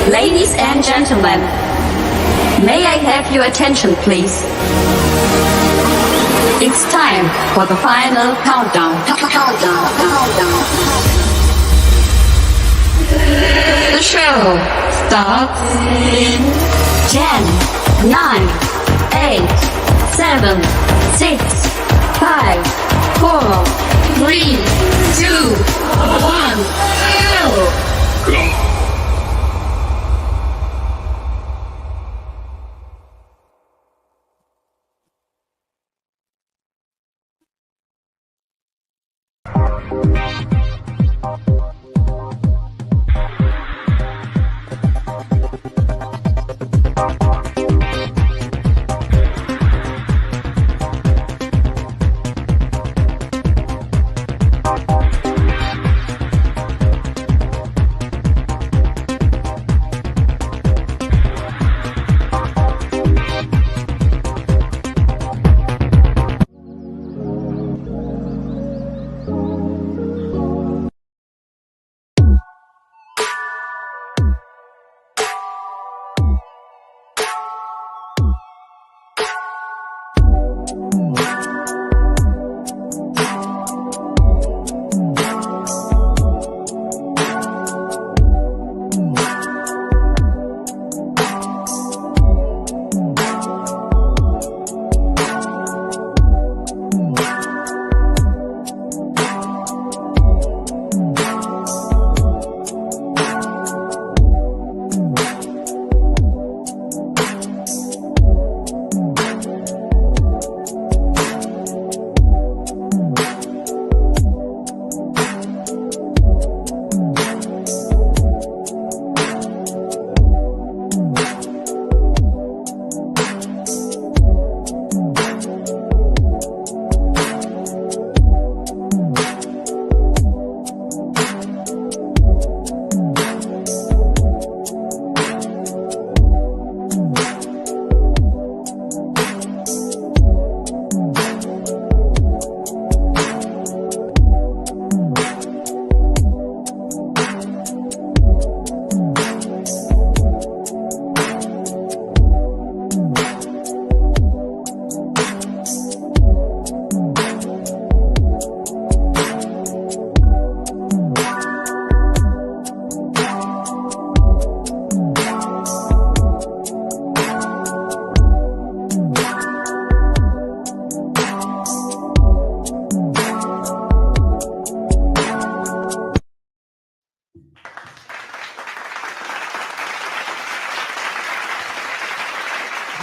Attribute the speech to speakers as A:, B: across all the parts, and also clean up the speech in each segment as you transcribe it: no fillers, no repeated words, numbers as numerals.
A: Ladies and gentlemen, may I have your attention, please? It's time for the final countdown. The show starts in 10, 9, 8, 7, 6, 5, 4, 3, 2, 1, go!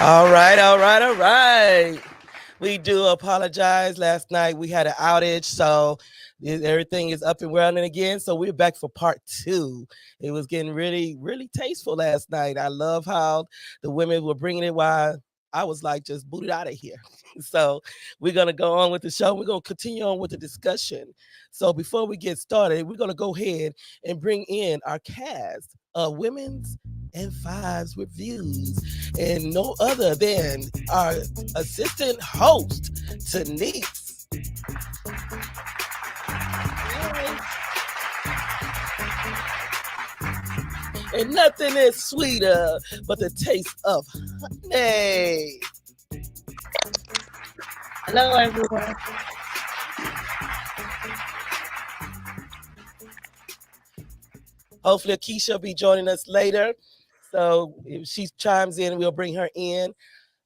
B: All right. We do apologize. Last night we had an outage, so everything is up and running again. So we're back for part 2. It was getting really, really tasteful last night. I love how the women were bringing it while I was like just booted out of here. So we're going to go on with the show. We're going to continue on with the discussion. So before we get started, we're going to go ahead and bring in our cast of Women's and Fives Reviews, and no other than our assistant host, ThE. And nothing is sweeter but the taste of honey.
C: Hello, everyone.
B: Hopefully, Keisha will be joining us later. So if she chimes in, we'll bring her in.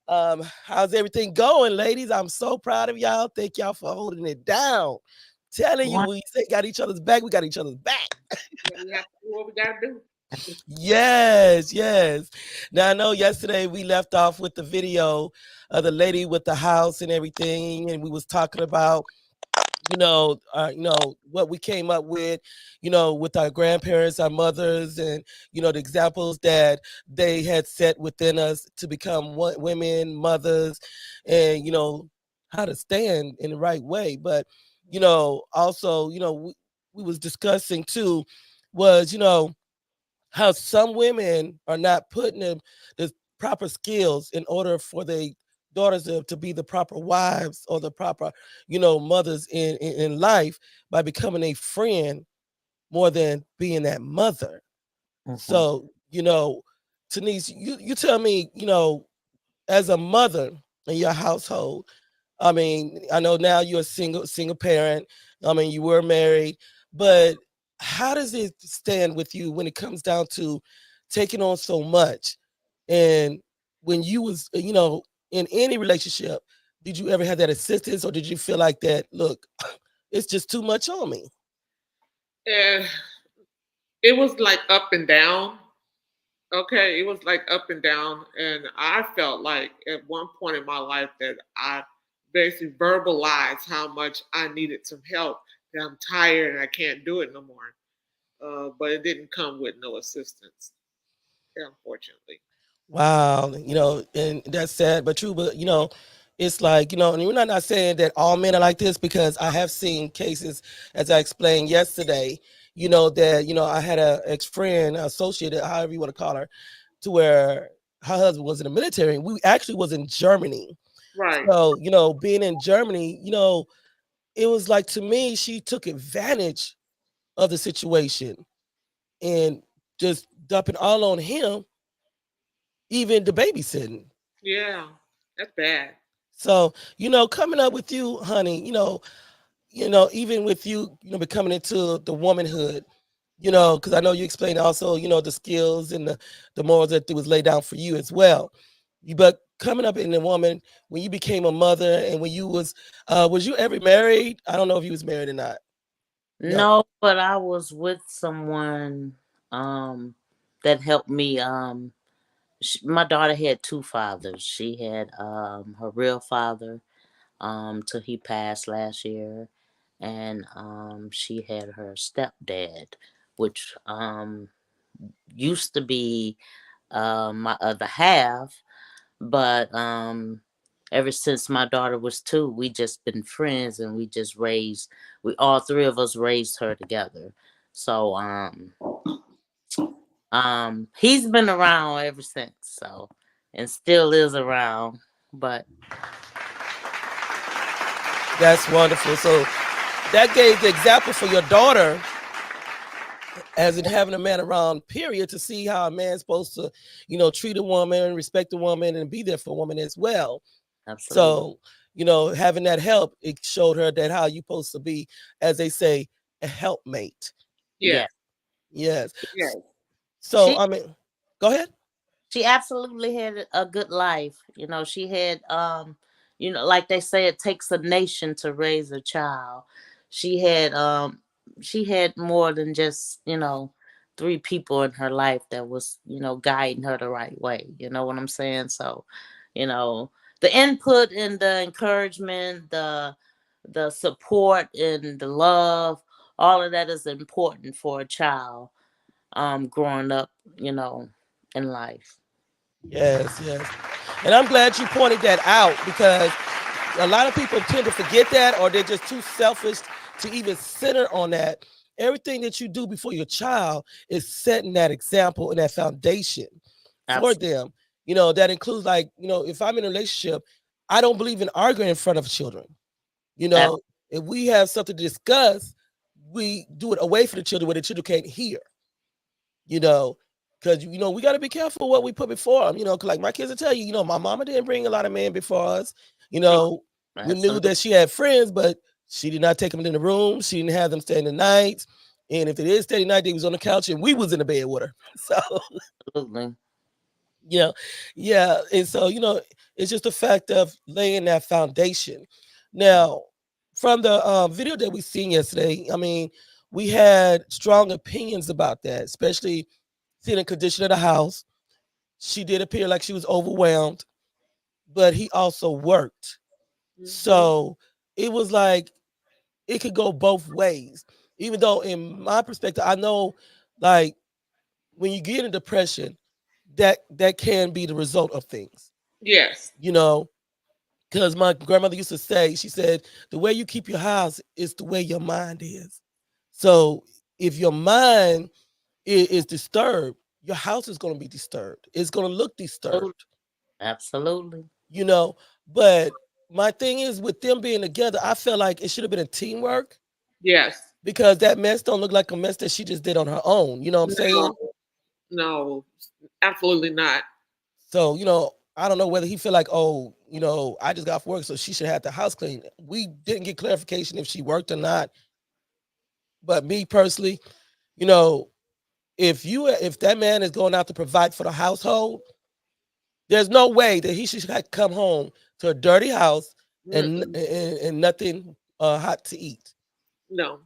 B: How's everything going, ladies? I'm so proud of y'all. Thank y'all for holding it down. Telling you, we got each other's back. We got each other's back.
C: We have to do what we got to do.
B: Yes. Now, I know yesterday we left off with the video of the lady with the house and everything, and we was talking about what we came up with, with our grandparents, our mothers, and, the examples that they had set within us to become women, mothers, and, how to stand in the right way. But, also, we was discussing too was, how some women are not putting the proper skills in order for their daughters to be the proper wives or the proper, mothers in life by becoming a friend more than being that mother. Mm-hmm. So you know, Denise, you tell me, as a mother in your household, I mean, I know now you're a single parent. I mean, you were married, but how does it stand with you when it comes down to taking on so much? And when you was, in any relationship, did you ever have that assistance, or did you feel like that? Look, it's just too much on me.
C: And it was like up and down. Okay, it was like up and down, and I felt like at one point in my life that I basically verbalized how much I needed some help. That I'm tired and I can't do it no more. But it didn't come with no assistance, unfortunately.
B: Wow, and that's sad but true. But it's like, and we're not saying that all men are like this, because I have seen cases, as I explained yesterday, that I had a ex friend, associate, however you want to call her, to where her husband was in the military. We actually was in Germany.
C: Right.
B: So, being in Germany, it was like, to me, she took advantage of the situation and just dumping all on him, even the babysitting.
C: Yeah, that's bad.
B: So, coming up with you, honey, even with you, becoming into the womanhood, because I know you explained also, the skills and the morals that was laid down for you as well. But coming up in the woman, when you became a mother, and when you was you ever married? I don't know if you was married or not. No.
D: No, but I was with someone um that helped me. My daughter had two fathers. She had her real father till he passed last year, and she had her stepdad, which used to be my other half, but ever since my daughter was two, we just been friends, and we all three of us raised her together. So he's been around ever since, so, and still is around, but
B: That's wonderful. So that gave the example for your daughter, as in having a man around, period, to see how a man's supposed to, treat a woman, respect a woman, and be there for a woman as well.
D: absolutely.
B: So, having that help, it showed her that how you supposed to be, as they say, a helpmate.
C: Yeah.
D: Yeah.
B: Yes.
C: Yeah.
B: So,
D: She
B: I mean, go ahead.
D: she absolutely had a good life. She had like they say, it takes a nation to raise a child. She had she had more than just, three people in her life that was, guiding her the right way. You know what I'm saying? So, you know, the input and the encouragement, the support and the love, all of that is important for a child growing up, in life.
B: Yes, yes. And I'm glad you pointed that out, because a lot of people tend to forget that, or they're just too selfish to even center on that. Everything that you do before your child is setting that example and that foundation for
D: Absolutely.
B: them. That includes, like, if I'm in a relationship, I don't believe in arguing in front of children. You know, if we have something to discuss, we do it away from the children where the children can't hear, you know, because, we got to be careful what we put before them, 'cause like my kids will tell you, my mama didn't bring a lot of men before us. You know, we knew
D: Absolutely.
B: that she had friends, but she did not take them in the room. She didn't have them staying the night. And if it is staying the night, they was on the couch and we was in the bed with her. So,
D: Absolutely.
B: you know, yeah. And so, it's just a fact of laying that foundation. Now, from the video that we seen yesterday, I mean, we had strong opinions about that, especially seeing the condition of the house. She did appear like she was overwhelmed, but he also worked.
C: Mm-hmm.
B: So it was like it could go both ways. Even though, in my perspective, I know, like, when you get in depression, that can be the result of things,
C: Yes.
B: you know, because my grandmother used to say, she said, the way you keep your house is the way your mind is. So if your mind is disturbed, your house is going to be disturbed. It's going to look
D: Absolutely.
B: disturbed,
D: Absolutely.
B: you know. But my thing is, with them being together, I felt like it should have been a teamwork,
C: Yes.
B: because that mess don't look like a mess that she just did on her own. You know what I'm saying?
C: No. No, absolutely not.
B: So, I don't know whether he feel like, oh, I just got off work, so she should have the house clean. We didn't get clarification if she worked or not. But me personally, you know, if that man is going out to provide for the household, there's no way that he should come home to a dirty house and nothing hot to eat.
C: No.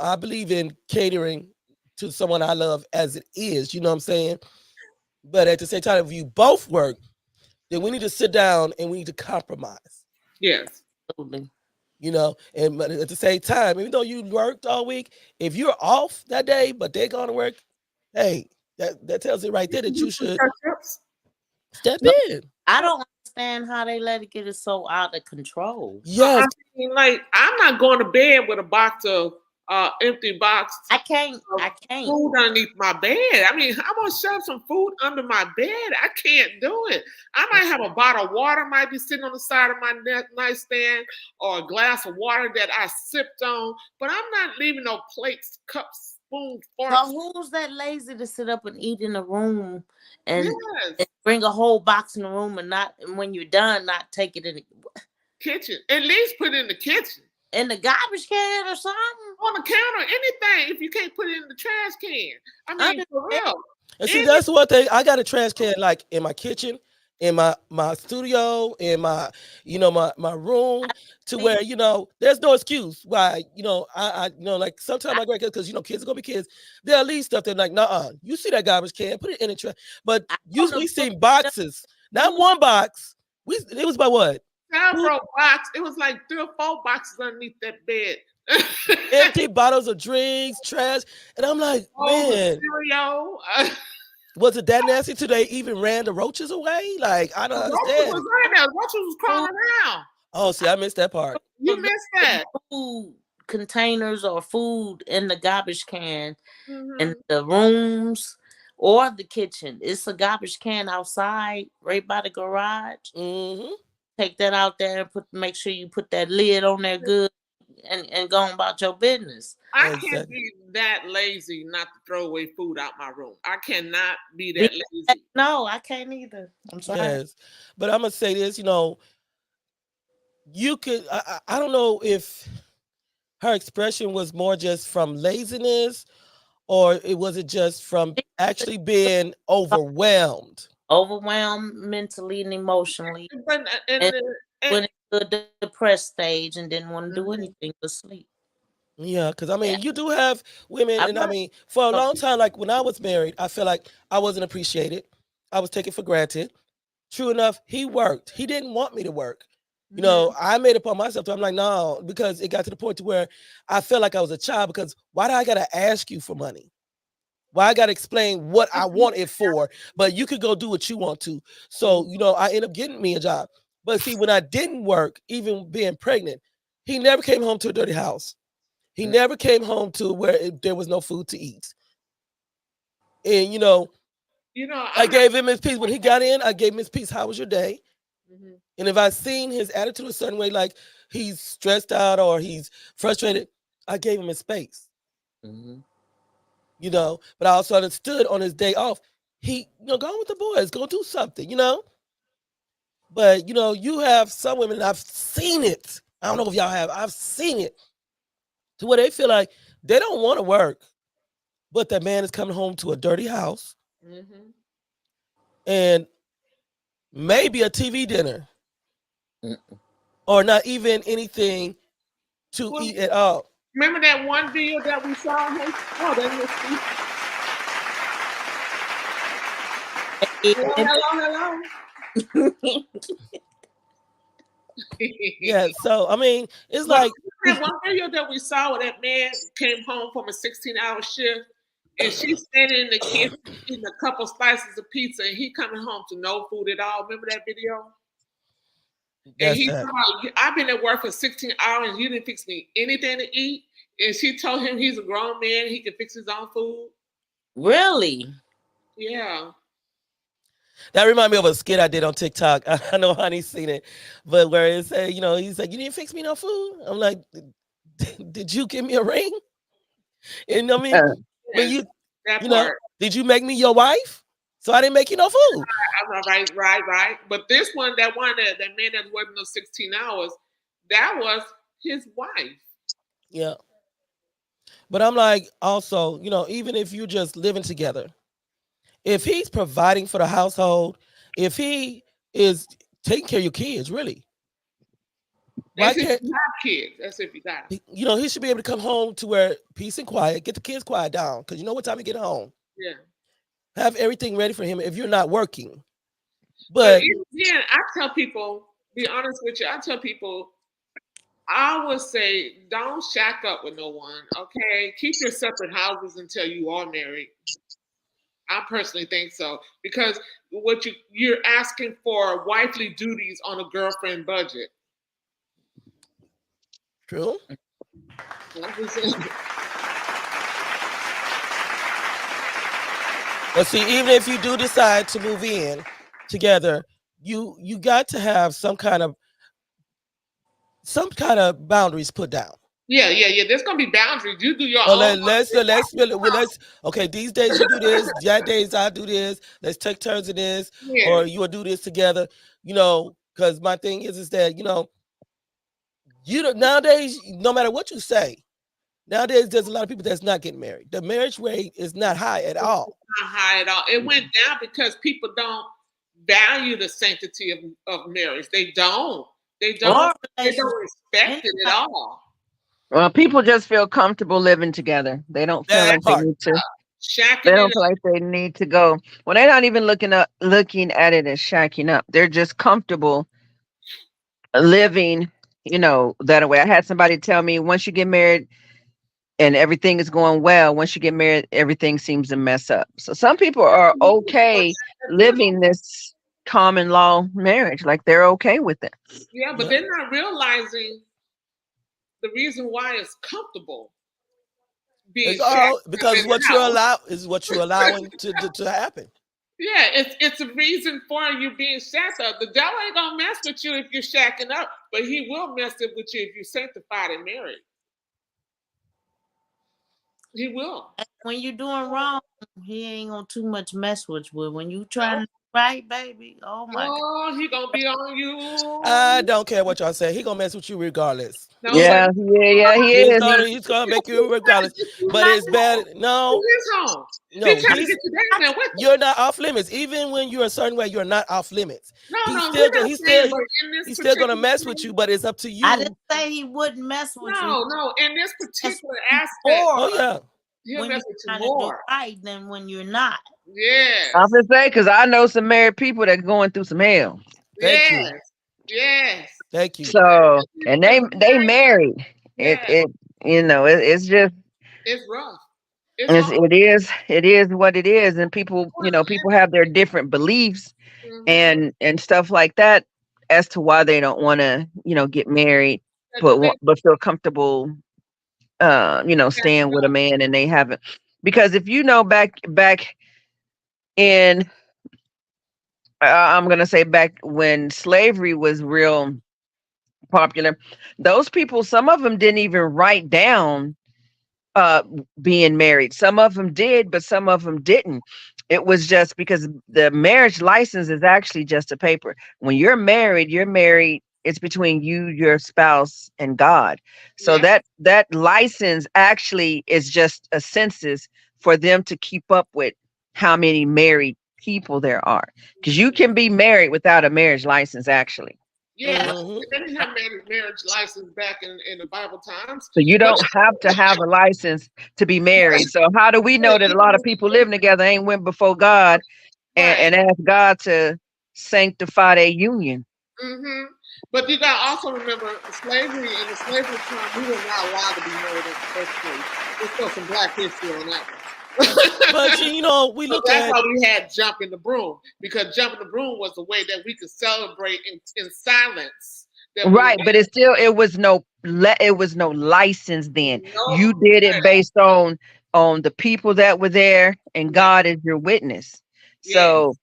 B: I believe in catering to someone I love as it is. You know what I'm saying? But at the same time, if you both work, then we need to sit down and we need to compromise.
C: Yes.
D: Absolutely.
B: And at the same time, even though you worked all week, if you're off that day, but they're going to work, hey, that tells it right there that you should step in.
D: I don't understand how they let it get it so out of control.
B: Yes.
C: I'm not going to bed with a box of empty box.
D: I can't.
C: Food underneath my bed. I'm gonna shove some food under my bed. I can't do it. I might have a bottle of water might be sitting on the side of my nightstand, or a glass of water that I sipped on, but I'm not leaving no plates, cups, spoons, forks.
D: So who's that lazy to sit up and eat in the room and bring a whole box in the room and when you're done, not take it in the
C: kitchen? At least put it in the kitchen.
D: In the garbage can or something?
C: On the counter, anything, if you can't put it in the trash can. For real.
B: And see, that's one thing. I got a trash can like in my kitchen, in my studio, in my my room, to where there's no excuse why I like sometimes my grandkids, because kids are gonna be kids, they'll leave stuff. They're like, nah, you see that garbage can, put it in the trash. But usually we see boxes, not one box. It was about what?
C: Several boxes. It was like 3 or 4 boxes underneath that bed.
B: Empty bottles of drinks, trash, and I'm like, man,
C: cereal.
B: Was it that nasty till they even ran the roaches away? Like, I don't understand.
C: Roaches was crawling around.
B: Oh, see, I missed that part.
C: You missed that.
D: Food containers or food in the garbage can in the rooms or the kitchen. It's a garbage can outside, right by the garage.
B: Mm-hmm.
D: Take that out there and make sure you put that lid on there good and go about your business.
C: I can't be that lazy not to throw away food out my room. I cannot be that lazy.
D: No, I can't either. I'm sorry.
B: Yes. But I'm going to say this, you could, I don't know if her expression was more just from laziness or was it just from actually being overwhelmed?
D: Overwhelmed mentally and emotionally. And went into the depressed stage and didn't want to do anything but sleep.
B: Yeah, because you do have women, and for a long time, like when I was married, I felt like I wasn't appreciated. I was taken for granted. True enough, he worked. He didn't want me to work. I made it upon myself. I'm like, no, because it got to the point to where I felt like I was a child. Because why do I gotta ask you for money? Why I gotta explain what I want it for? But you could go do what you want to. So I ended up getting me a job. But see, when I didn't work, even being pregnant, he never came home to a dirty house. He never came home to where there was no food to eat. And I gave him his peace. When he got in, I gave him his peace. How was your day? And if I seen his attitude a certain way, like he's stressed out or he's frustrated, I gave him his space. But I also understood on his day off, he, go with the boys, go do something, But you have some women, and I've seen it. I don't know if y'all have. I've seen it to where they feel like they don't want to work, but that man is coming home to a dirty house and maybe a TV dinner or not even anything to eat at all.
C: Remember that one video that we saw? Oh, hello.
B: Yeah, so it's like
C: that one video that we saw where that man came home from a 16-hour shift and she's standing in the kitchen eating a couple slices of pizza and he coming home to no food at all. Remember that video? And he's talking about, I've been at work for 16 hours and you didn't fix me anything to eat. And she told him he's a grown man, he can fix his own food.
D: Really?
C: Yeah.
B: That reminds me of a skit I did on TikTok. I know Honey's seen it, but where it said, he's like, you didn't fix me no food. I'm like, did you give me a ring? And when you,
C: that part.
B: Did you make me your wife? So I didn't make you no food.
C: Right. But this one, that man that worked those 16 hours, that was his wife.
B: Yeah. But I'm like, also, even if you're just living together, if he's providing for the household, if he is taking care of your kids, really, why
C: That's if
B: can't
C: you have kids. That's if you got.
B: he should be able to come home to where peace and quiet, get the kids quiet down, because you know what time you get home.
C: Yeah.
B: Have everything ready for him if you're not working.
C: But
B: But
C: again, I tell people, be honest with you, I tell people, I would say don't shack up with no one, okay? Keep your separate houses until you are married. I personally think so, because what you're asking for wifely duties on a girlfriend budget.
B: true. But see, even if you do decide to move in together, you got to have some kind of boundaries put down.
C: Yeah. There's gonna be boundaries. You do your own.
B: Let's okay. These days you do this. That days I do this. Let's take turns of this, or you will do this together. Because my thing is that nowadays, no matter what you say, nowadays there's a lot of people that's not getting married. The marriage rate is not high at all.
C: Not high at all. It went down because people don't value the sanctity of marriage. They don't. They don't respect it at all.
E: Well, people just feel comfortable living together. They don't feel like they need to. They don't feel like they need to go. Well, they're not even looking at it as shacking up. They're just comfortable living, that way. I had somebody tell me, once you get married and everything is going well, once you get married, everything seems to mess up. So some people are okay living this common law marriage, like they're okay with it.
C: Yeah, but they're not realizing the reason why it's comfortable.
B: Because what you're allowing to happen.
C: Yeah, it's a reason for you being shacked up. The devil ain't gonna mess with you if you're shacking up, but he will mess it with you if you're sanctified and married. He will.
D: When you're doing wrong, he ain't gonna too much mess with you. When you trying to do right, baby, oh my God.
C: He gonna be on you.
B: I don't care what y'all say. He gonna mess with you regardless.
C: No,
E: he is.
B: He's gonna make you regardless. But it's bad. No, you're not off limits. Even when you're a certain way, you're not off limits. He's still gonna mess with you, but it's up to you.
D: I didn't say he wouldn't mess with you.
C: No, in this particular aspect.
B: Oh yeah.
C: He'll
D: when
C: mess
D: you're
C: with
D: trying
C: you more.
D: to do right than when you're not.
C: Yeah.
E: I'm gonna say, because I know some married people that are going through some hell.
B: Thank you.
C: Yes.
B: Thank you.
E: So, and they married.
C: Yeah.
E: It's just.
C: It's rough.
E: It is what it is, and people, people have their different beliefs and stuff like that as to why they don't want to, get married, but feel comfortable, staying with a man, and they haven't. Because if back in, I'm gonna say back when slavery was real popular, those people, some of them didn't even write down being married. Some of them did, but some of them didn't. It was just because the marriage license is actually just a paper. When you're married, it's between you, your spouse, and God. So that license actually is just a census for them to keep up with how many married people there are. Because you can be married without a marriage license, actually.
C: Yeah, they didn't have marriage license back in the Bible times.
E: So you don't have to have a license to be married. So how do we know that a lot of people living together ain't went before God and asked God to sanctify their union?
C: Mm-hmm. But you got to also remember, slavery, in the slavery time, we were not allowed to be married in the first place. There's still some black history on that one.
B: But we look
C: that's why we had jump in the broom, because jump in the broom was the way that we could celebrate in silence.
E: Right, but it was no license then. You did it based on the people that were there, and God is your witness. So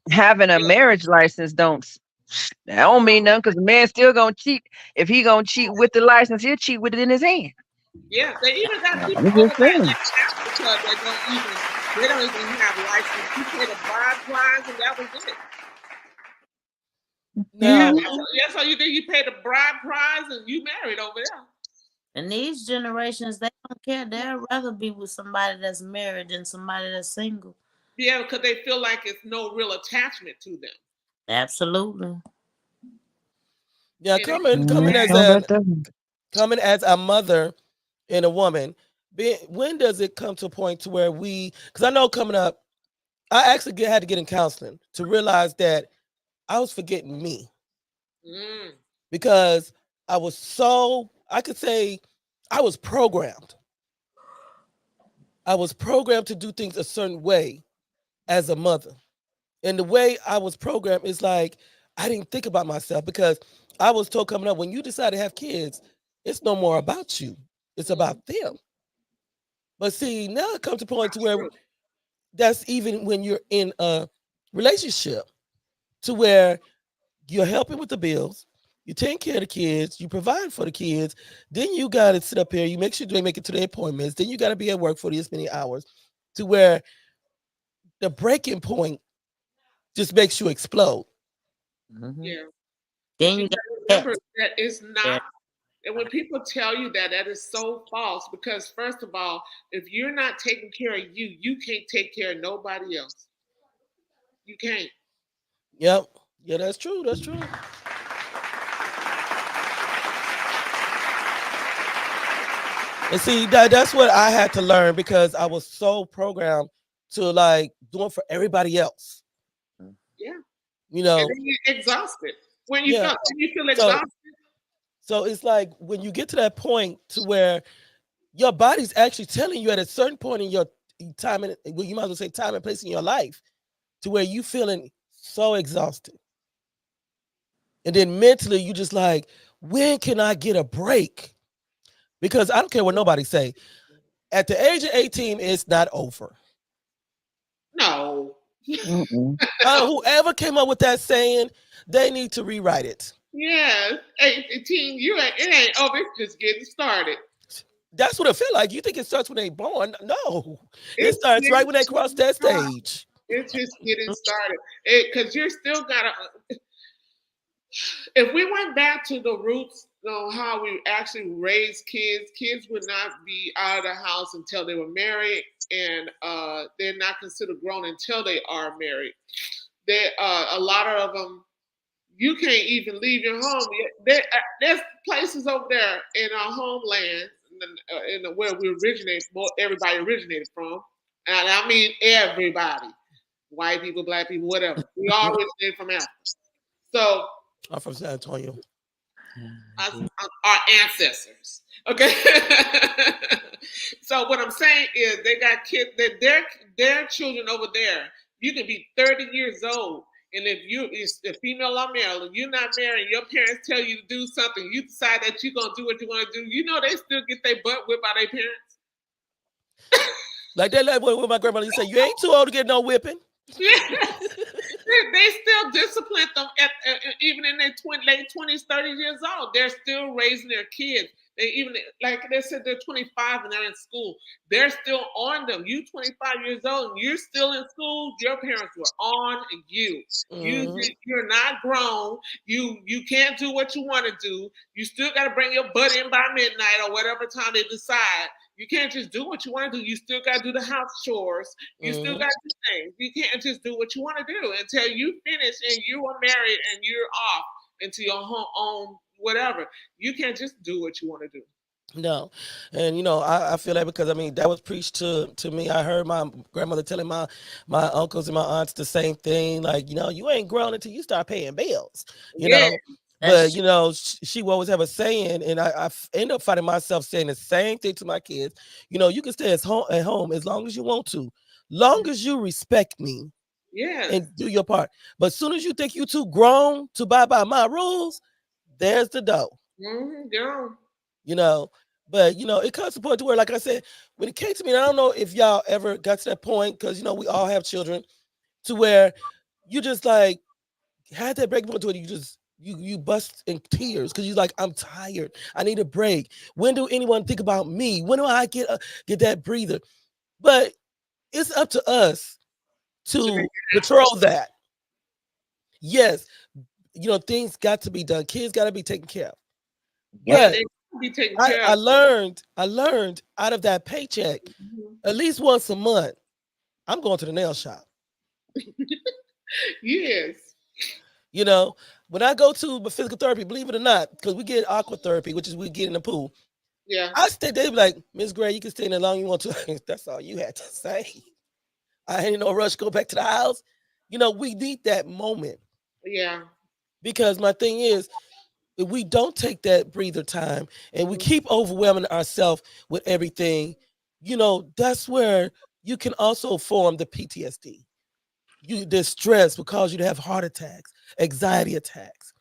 E: having a marriage license that don't mean nothing, because the man's still gonna cheat. If he gonna cheat with the license, he'll cheat with it in his hand.
C: Yeah, they even got people over there in Africa that don't even They don't even have license. You paid a bride price, and that was it.
B: Now,
C: That's all you did. You paid a bride price, and you married over there.
D: And these generations, they don't care. They'd rather be with somebody that's married than somebody that's single.
C: Yeah, because they feel like it's no real attachment to them.
D: Absolutely.
B: yeah,
C: And
B: coming as
E: No,
B: a
E: that doesn't.
B: coming as a mother and a woman, when does it come to a point to where because I know coming up, I actually had to get in counseling to realize that I was forgetting me
C: mm,
B: because I could say I was programmed. I was programmed to do things a certain way as a mother. And the way I was programmed is like I didn't think about myself because I was told coming up when you decide to have kids, it's no more about you. It's about them. But see, now it comes to a point to where
C: true.
B: that's even when you're in a relationship to where you're helping with the bills, you take care of the kids, you provide for the kids, then you got to sit up here, you make sure they make it to their appointments, then you got to be at work for this many hours to where the breaking point just makes you explode.
D: Mm-hmm.
C: Yeah.
D: Then
C: You
D: you
C: got
D: got
C: to remember
D: cats.
C: that it's
D: Yeah.
C: not. And when people tell you that, that is so false. Because first of all, if you're not taking care of you, you can't take care of nobody else. You can't.
B: Yep. Yeah, that's true. That's true. And see, that's what I had to learn because I was so programmed to like doing for everybody else.
C: Yeah.
B: You
C: And
B: know,
C: then you're exhausted.
B: yeah.
C: When you feel
B: So
C: exhausted,
B: so it's like when you get to that point to where your body's actually telling you at a certain point in your time and well, you might as well say time and place in your life to where you feeling so exhausted. And then mentally you just like, when can I get a break? Because I don't care what nobody say. At the age of 18, it's not over.
C: no.
E: Mm-mm.
B: Whoever came up with that saying, they need to rewrite it.
C: Yeah. 18, it ain't over. It's just getting started.
B: That's what it feel like. You think it starts when they born? No, it
C: It's
B: starts right
C: getting
B: when they cross that
C: started.
B: stage.
C: It's just getting started. Because you're still gotta. If we went back to the roots of how we actually raised kids, kids would not be out of the house until they were married, and they're not considered grown until they are married. They a lot of them, you can't even leave your home. There's places over there in our homeland, where we originate, everybody originated from, and I mean everybody, white people, black people, whatever. We all originated from Africa. So
B: I'm from San Antonio.
C: our ancestors. Okay. So what I'm saying is they got kids that their children over there. You can be 30 years old, and if you is a female or male, and you're not married, your parents tell you to do something, you decide that you're gonna do what you want to do. You know they still get their butt whipped by their parents.
B: Like that, like what my grandmother used to say, you ain't too old to get no whipping.
C: Yes. They still discipline them even in their late 20s, 30 years old. They're still raising their kids. They even, like they said, they're 25 and they're in school. They're still on them. You 25 years old and you're still in school. Your parents were on you.
B: Mhm.
C: You're not grown. You can't do what you want to do. You still got to bring your butt in by midnight or whatever time they decide. You can't just do what you want to do. You still got to do the house chores. You still
B: Mhm.
C: got to do things. You can't just do what you want to do until you finish and you are married and you're off into your own whatever. You can't just do what you want to do.
B: No, and you know I feel that because I mean that was preached to me. I heard my grandmother telling my uncles and my aunts the same thing. Like you ain't grown until you start paying bills. You
C: Yeah.
B: know, but
D: That's
B: she will always have a saying, and I end up finding myself saying the same thing to my kids. You can stay at home as long as you want to, long as you respect me
C: Yes.
B: and do your part. But as soon as you think you too grown to abide by my rules, there's the door.
C: Yeah.
B: you know. But it comes to a point to where, like I said, when it came to me, and I don't know if y'all ever got to that point, because we all have children, to where you just like had that breaking point to where you just you bust in tears because you're like, I'm tired. I need a break. When do anyone think about me? When do I get that breather? But It's up to us
C: To make
B: to
C: it
B: control that. Yes, things got to be done. Kids got to be taken care of.
C: yeah,
B: But
C: they can be taken
B: I,
C: care
B: I
C: of.
B: learned out of that paycheck,
C: Mhm.
B: at least once a month, I'm going to the nail shop.
C: Yes.
B: You know, when I go to my physical therapy, believe it or not, because we get aqua therapy, which is we get in the pool.
C: Yeah.
B: I stay. They be like, Miss Gray, you can stay in there long you want to. That's all you had to say. I ain't in no rush. Go back to the house. We need that moment
C: Yeah.
B: because my thing is, if we don't take that breather time and we
C: Mhm.
B: keep overwhelming ourselves with everything, that's where you can also form the PTSD. The stress will cause you to have heart attacks, anxiety attacks.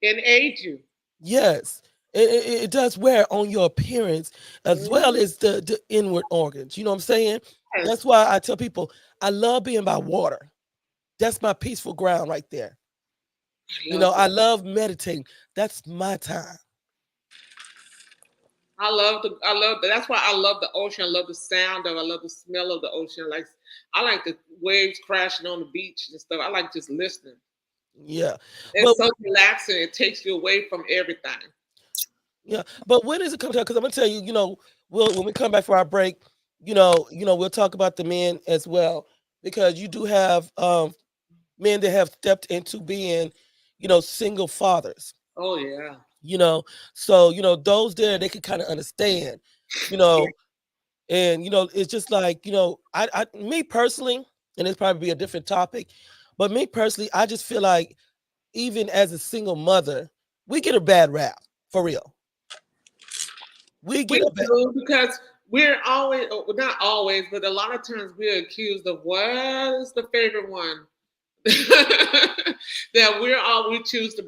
C: And age you.
B: Yes, it does wear on your appearance as well
C: Mhm.
B: as the inward organs. You know what I'm saying?
C: Yes.
B: That's why I tell people I love being by water. That's my peaceful ground right there.
C: I love
B: I
C: that.
B: love meditating. That's my time.
C: I love that. That's why I love the ocean. I love the sound of. I love the smell of the ocean. Like I like the waves crashing on the beach and stuff. I like just listening.
B: Yeah, but
C: It's so relaxing. It takes you away from everything.
B: yeah, but when does it come to? Because I'm gonna tell you, when we come back for our break, we'll talk about the men as well because you do have men that have stepped into being, single fathers.
C: Oh yeah.
B: You know, so those there they can kind of understand, you
C: Yeah.
B: know, and it's just like me personally, and it's probably be a different topic, but me personally, I just feel like even as a single mother, we get a bad rap for real. We
C: We
B: get a bad.
C: do because we're always, not always, but a lot of times we're accused of what is the favorite one. That we choose the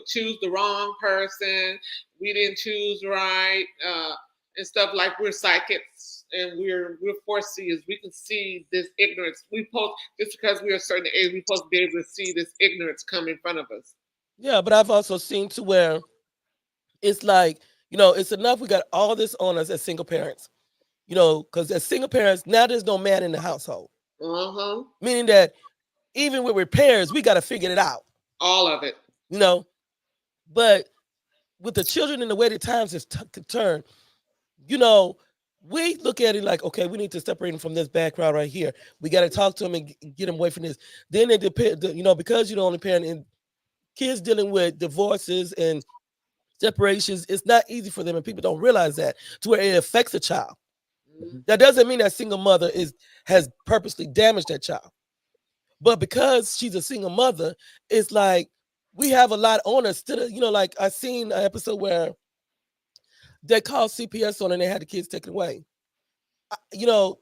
C: choose the wrong person. We didn't choose right, and stuff like we're psychics and we're foreseers. We can see this ignorance. We post just because we're a certain age. We're supposed to be able to see this ignorance come in front of us.
B: Yeah, but I've also seen to where it's like it's enough. We got all this on us as single parents. Because as single parents now there's no man in the household,
C: Uh huh.
B: meaning that even with repairs we got to figure it out.
C: All of it.
B: You know, but with the children and the way the times has turned, you know, we look at it like, okay, we need to separate them from this background right here. We got to talk to them and get them away from this. Then they depend, because you're the only parent and kids dealing with divorces and separations, it's not easy for them, and people don't realize that to where it affects a child.
C: Mhm.
B: That doesn't mean that single mother has purposely damaged that child, but because she's a single mother, it's like we have a lot on us. Instead of, like I seen an episode where they called CPS on her and they had the kids taken away.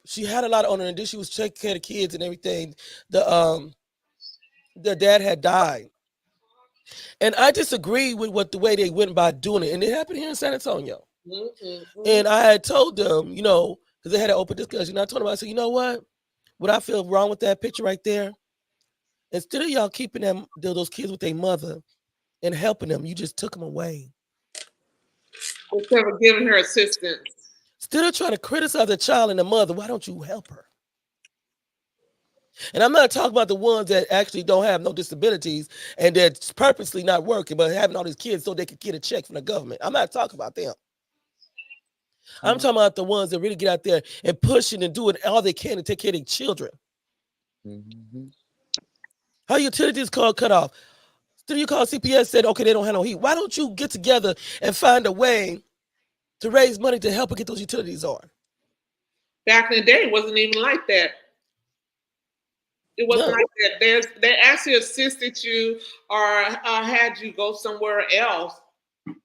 B: She had a lot on her, and then she was taking care of the kids and everything. The dad had died, and I disagree with what the way they went by doing it, and it happened here in San Antonio.
C: Mhm.
B: And I had told them, because they had an open discussion. I told them, I said, you know what I feel wrong with that picture right there. Instead of y'all keeping those kids with their mother and helping them, you just took them away.
C: Instead of giving her assistance.
B: Instead of trying to criticize the child and the mother, why don't you help her? And I'm not talking about the ones that actually don't have no disabilities and that's purposely not working, but having all these kids so they could get a check from the government. I'm not talking about them. I'm talking about the ones that really get out there and pushing and doing all they can to take care of their children.
D: Mm-hmm.
B: How utilities call cut off? Still, you call CPS said, okay, they don't have no heat. Why don't you get together and find a way to raise money to help her get those utilities on?
C: Back in the day, it wasn't even like that. It wasn't
B: No.
C: like that. They actually assisted you or had you go somewhere else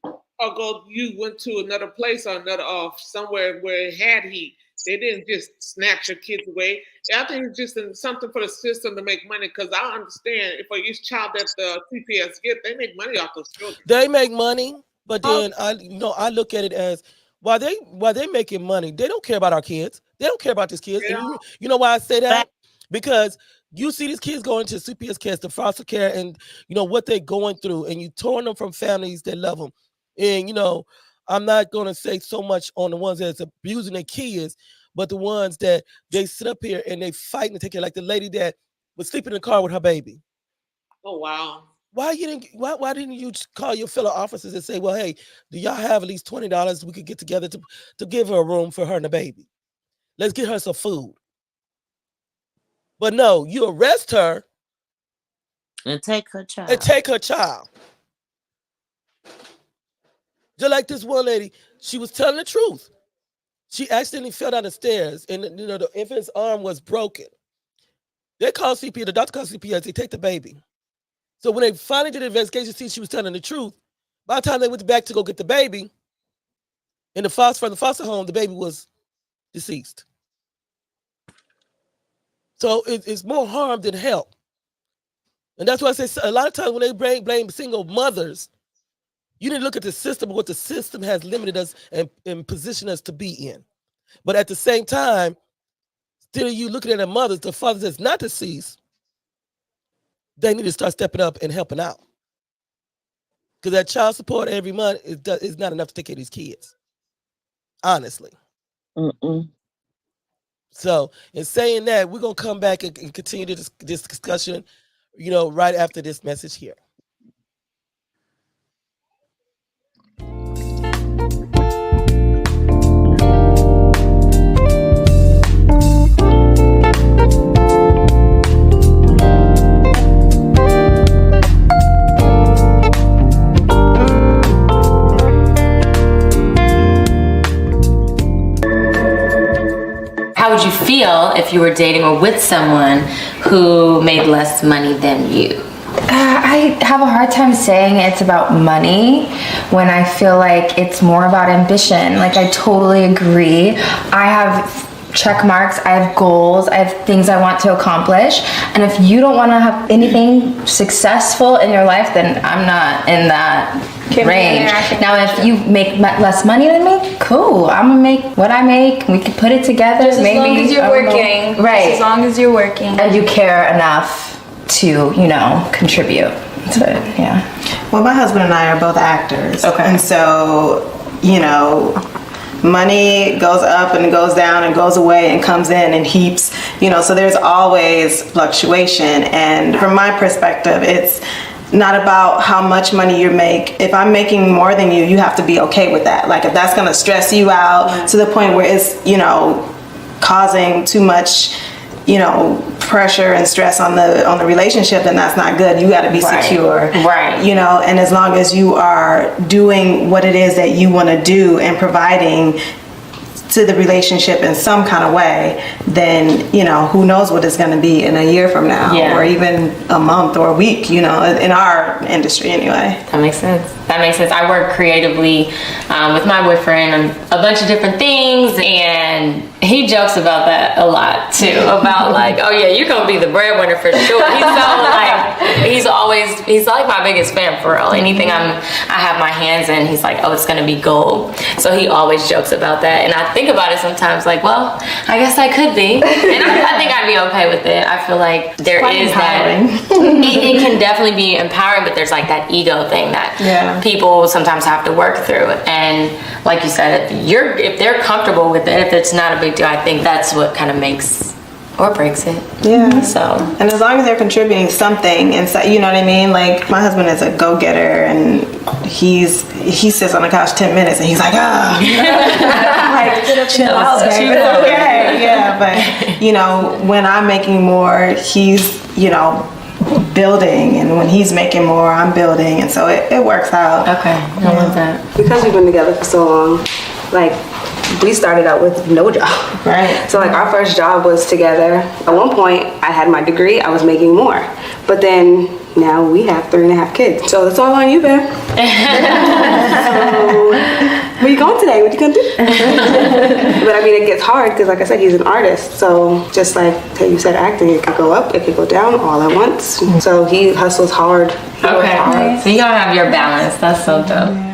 C: or you went to another place or another somewhere where it had heat. They didn't just snatch your kids away. I think it's just something for the system to make money because I understand if for each child that the CPS get, they make money off those children.
B: They make money, but
C: Oh,
B: then I look at it as while they making money, they don't care about our kids. They don't care about these kids. And
C: yeah.
B: you know why I say that?
D: Fact.
B: Because you see these kids going to CPS care, to foster care, and what they're going through, and you torn them from families that love them. And I'm not gonna say so much on the ones that's abusing their kids, but the ones that they sit up here and they fight and take care, like the lady that was sleeping in the car with her baby.
C: Oh wow.
B: Why didn't you call your fellow officers and say, well, hey, do y'all have at least $20 we could get together to give her a room for her and the baby? Let's get her some food. But no, you arrest her
D: and take her child.
B: Just like this one lady, she was telling the truth. She accidentally fell down the stairs and the infant's arm was broken. They called CPS, the doctor called CPS, they take the baby. So when they finally did the investigation, see she was telling the truth. By the time they went back to go get the baby, from the foster home, the baby was deceased. So it's more harm than help. And that's why I say a lot of times when they blame single mothers, you need to look at the system, what the system has limited us and positioned us to be in. But at the same time, still you looking at the mothers, the fathers that's not deceased, they need to start stepping up and helping out. Because that child support every month is not enough to take care of these kids. Honestly. So in saying that, we're going to come back and continue this discussion, right after this message here.
F: How would you feel if you were dating or with someone who made less money than you?
G: I have a hard time saying it's about money when I feel like it's more about ambition. Like, I totally agree. I have check marks, I have goals, I have things I want to accomplish. And if you don't want to have anything successful in your life, then I'm not in that range. Now, if you make less money than me, cool. I'm gonna make what I make. We can put it together.
H: Just as long as you're working.
G: Right.
H: Just as long as you're working.
G: And you care enough to, contribute to it. Yeah.
I: Well, my husband and I are both actors.
G: Okay.
I: And so, money goes up and goes down and goes away and comes in in heaps, so there's always fluctuation. And from my perspective, it's not about how much money you make. If I'm making more than you, you have to be okay with that. Like, if that's going to stress you out to the point where it's, causing too much, pressure and stress on the relationship, then that's not good. You got to be secure,
G: right?
I: And as long as you are doing what it is that you want to do and providing to the relationship in some kind of way, then who knows what it's going to be in a year from now, or even a month or a week, in our industry anyway.
F: That makes sense. I work creatively with my boyfriend on a bunch of different things, and he jokes about that a lot too, about like, oh yeah, you're gonna be the breadwinner for sure. He's like my biggest fan for real. Anything I have my hands in, he's like, oh, it's gonna be gold. So he always jokes about that, and I think about it sometimes like, well, I guess I could be, and I think I'd be okay with it. I feel like there is empowering. It can definitely be empowering, but there's like that ego thing that people sometimes have to work through. And like you said, if they're comfortable with it, if it's not a big deal, I think that's what kind of makes or breaks it.
I: Yeah.
F: So,
I: and as long as they're contributing something, and so, you know what I mean? Like, my husband is a go-getter, and he sits on the couch 10 minutes and he's like, like, chill out, baby. It's okay. Yeah, but when I'm making more, he's building, and when he's making more, I'm building, and so it works out.
F: Okay, I love that.
J: Because we've been together for so long, like, we started out with no job.
I: Right.
J: So like, our first job was together. At one point, I had my degree, I was making more. But then now we have 3.5 kids. So it's all on you, babe. So, where you going today? What you gonna do? But I mean, it gets hard because, like I said, he's an artist. So just like you said, acting, it could go up, it could go down all at once. So he hustles hard.
F: Okay. So you gotta have your balance. That's so dope.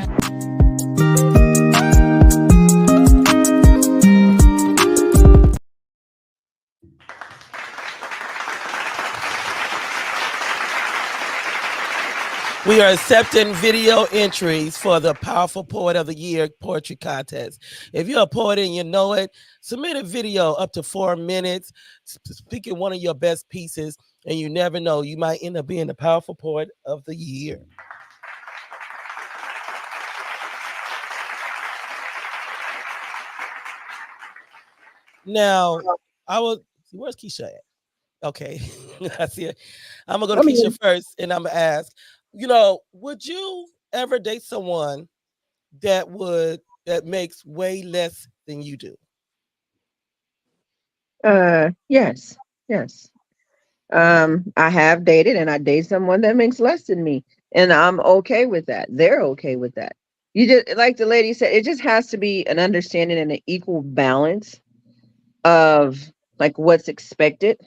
B: We are accepting video entries for the Powerful Poet of the Year poetry contest. If you're a poet and you know it, submit a video up to 4 minutes speaking one of your best pieces, and you never know, you might end up being the Powerful Poet of the Year. Now, I will. Where's Keisha at? Okay, I see it. I'm gonna go to Keisha first, and I'm gonna ask. Would you ever date someone that makes way less than you do?
E: Yes, yes. I have dated and I date someone that makes less than me, and I'm okay with that. They're okay with that. You just, like the lady said, it just has to be an understanding and an equal balance of like what's expected.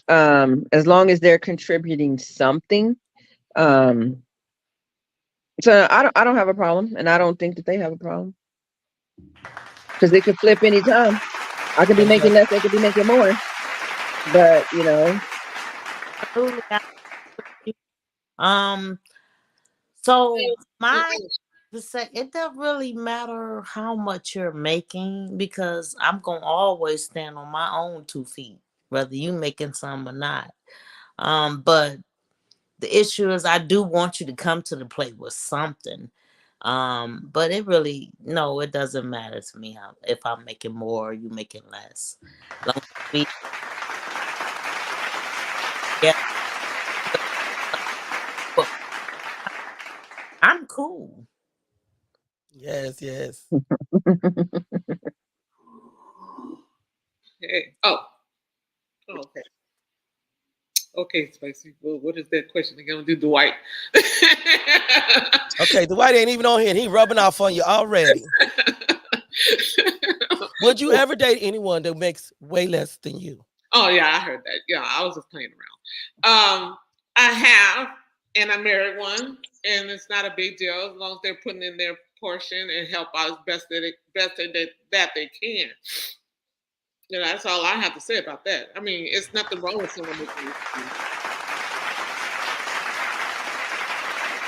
E: As long as they're contributing something. So I don't have a problem, and I don't think that they have a problem, because they could flip anytime. I could be making less, they could be making more. But
D: Absolutely. Um, so my to say it doesn't really matter how much you're making, because I'm gonna always stand on my own 2 feet, whether you making some or not. But the issue is I do want you to come to the plate with something. But it really, no, it doesn't matter to me if I'm making more or you making less. Long as we, yeah, but I'm cool.
B: Yes, yes.
C: Hey. Oh. Okay. Okay, Spicy. Well, what is that question they're gonna do, Dwight?
B: Okay, Dwight ain't even on here, and he rubbing off on you already. Would you ever date anyone that makes way less than you?
C: Oh yeah, I heard that. Yeah, I was just playing around. I have, and I married one, and it's not a big deal as long as they're putting in their portion and help out as best that they can. That's all I have to say about that. I mean, it's nothing wrong with someone making this.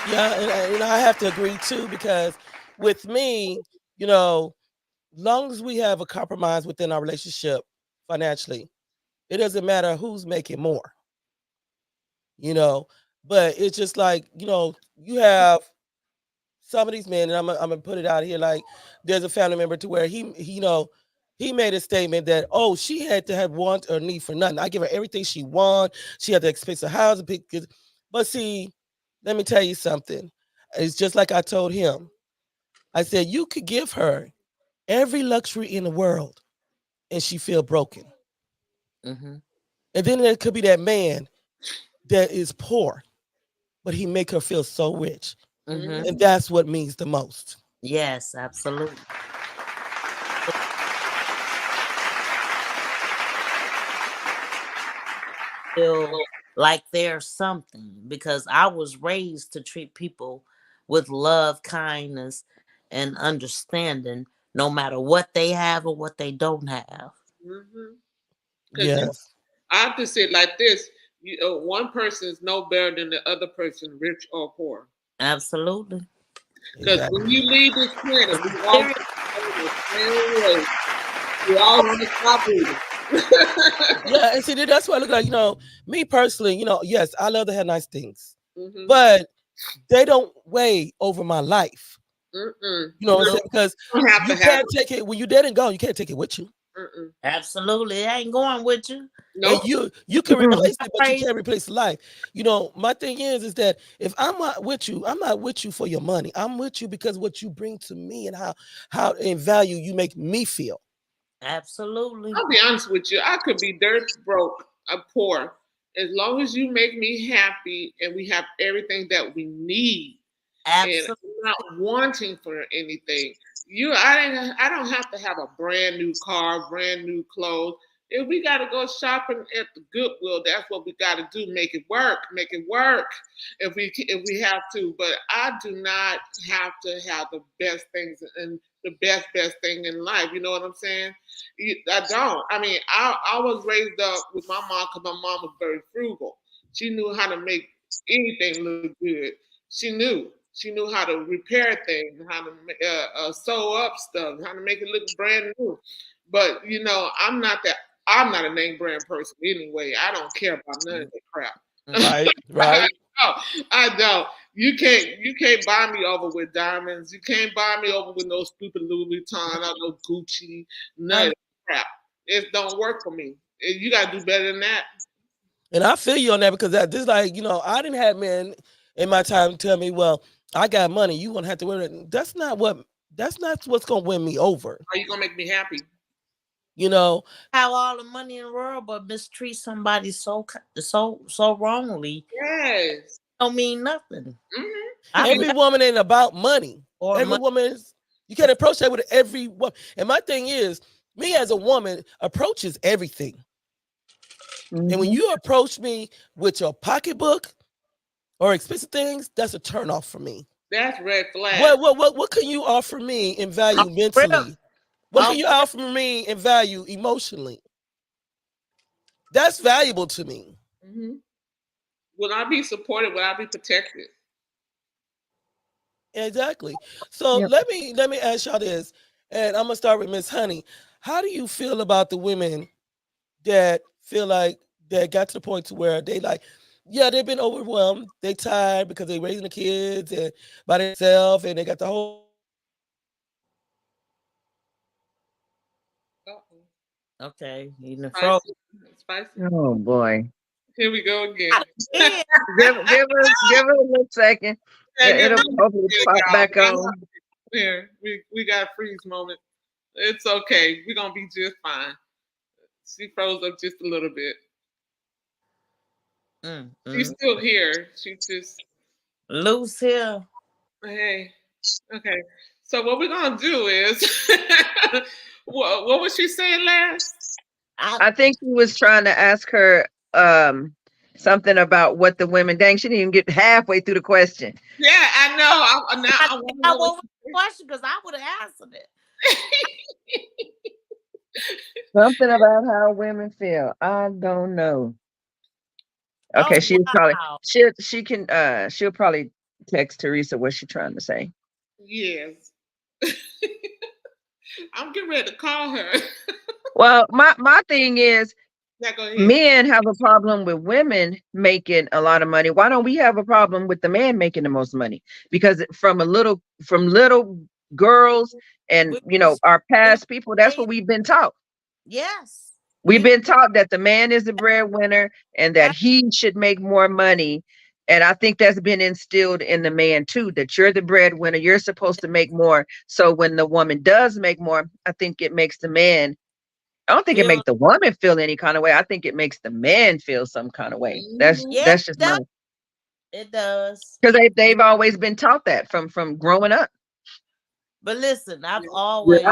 B: Yeah, and I have to agree too, because with me, long as we have a compromise within our relationship financially, it doesn't matter who's making more. But it's just like, you have some of these men, and I'm gonna put it out here, like there's a family member to where he made a statement that, oh, she had to have want or need for nothing. I give her everything she want. She had the expensive house, but see, let me tell you something. It's just like I told him. I said you could give her every luxury in the world, and she feel broken.
D: Mm-hmm.
B: And then there could be that man that is poor, but he make her feel so rich.
D: Mm-hmm.
B: And that's what means the most.
D: Yes, absolutely. Feel like there's something, because I was raised to treat people with love, kindness, and understanding, no matter what they have or what they don't have.
C: Mm-hmm.
B: Yes.
C: I have to say it like this: one person is no better than the other person, rich or poor.
D: Absolutely.
C: Because
B: Exactly.
C: when you leave this planet, we all go the same way. We all want to stop breathing.
B: Yeah, and see, that's what I look like. Me personally, yes, I love to have nice things,
C: Mm-hmm.
B: but they don't weigh over my life.
C: Mm-mm.
B: You know what I'm saying? Because you can't take it when you're dead and gone. You can't take it with you.
C: Mm-mm.
D: Absolutely, it ain't going with you.
C: No.
B: And you can replace it, but you can't replace life. My thing is that if I'm not with you, I'm not with you for your money. I'm with you because what you bring to me and how in value you make me feel.
D: Absolutely.
C: I'll be honest with you. I could be dirt broke, poor, as long as you make me happy and we have everything that we need.
D: Absolutely.
C: And not wanting for anything. I don't have to have a brand new car, brand new clothes. If we got to go shopping at the Goodwill, that's what we got to do. Make it work. Make it work. If we have to, but I do not have to have the best things and the best thing in life. You know what I'm saying? I don't. I mean, I was raised up with my mom because my mom was very frugal. She knew how to make anything look good. She knew how to repair things, how to sew up stuff, how to make it look brand new. But I'm not a name brand person anyway. I don't care about none of that crap.
B: Right.
C: I don't. You can't buy me over with diamonds. You can't buy me over with no stupid Louis Vuitton or no Gucci. None of that crap. It don't work for me. You gotta do better than that.
B: And I feel you on that because this like, I didn't have men in my time tell me, well, I got money, you won't have to wear it. That's not what's gonna win me over.
C: Are you gonna make me happy?
B: Have
D: all the money in the world, but mistreat somebody so wrongly.
C: Yes,
D: don't mean nothing.
C: Mm-hmm.
B: Every woman ain't about money. Every woman is. You can't approach that with every woman. And my thing is, me as a woman approaches everything. Mm-hmm. And when you approach me with your pocketbook or expensive things, that's a turnoff for me.
C: That's red flag.
B: What can you offer me in value mentally? What can you offer me in value emotionally? That's valuable to me.
C: Mm-hmm. Will I be supported? Will I be protected?
B: Exactly. So let me ask y'all this, and I'm gonna start with Miss Honey. How do you feel about the women that feel like that got to the point to where they like, they've been overwhelmed, they tired because they're raising the kids and by themselves, and they got the whole.
D: Okay,
C: spicy.
E: Oh boy.
C: Here we go again.
E: give her a little second. It'll hopefully pop back on.
C: Here, we got a freeze moment. It's okay. We're gonna be just fine. She froze up just a little bit. She's still here. She just
D: loose here.
C: Hey. Okay. So what we're gonna do is what was she saying last?
E: I think he was trying to ask her something about what the women. Dang, she didn't even get halfway through the question.
C: Yeah, I know.
D: I want the question because I would have answered it.
E: Something about how women feel. I don't know. Okay, she'll probably text Teresa what she's trying to say.
C: Yes. I'm getting ready to call her.
E: Well, my thing is, men have a problem with women making a lot of money. Why don't we have a problem with the man making the most money? Because from little girls and our past people, that's what we've been taught.
D: Yes.
E: We've been taught that the man is the breadwinner and that he should make more money. And I think that's been instilled in the man too, that you're the breadwinner, you're supposed to make more. So when the woman does make more, I think it makes the man, I don't think it makes the woman feel any kind of way. I think it makes the man feel some kind of way. That's just my.
D: It does.
E: Because they've always been taught that from growing up.
D: But listen, I've always been,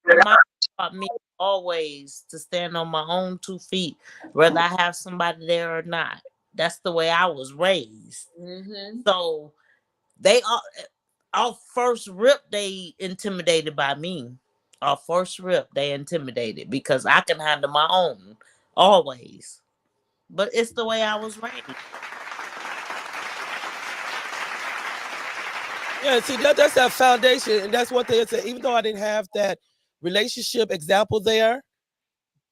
D: my mom taught me always to stand on my own 2 feet, whether I have somebody there or not. That's the way I was raised. Mm-hmm. So they off first rip, they intimidated by me. Off first rip, they intimidated because I can handle my own always. But it's the way I was raised.
B: Yeah, see, that's that foundation, and that's what they say. Even though I didn't have that relationship example there,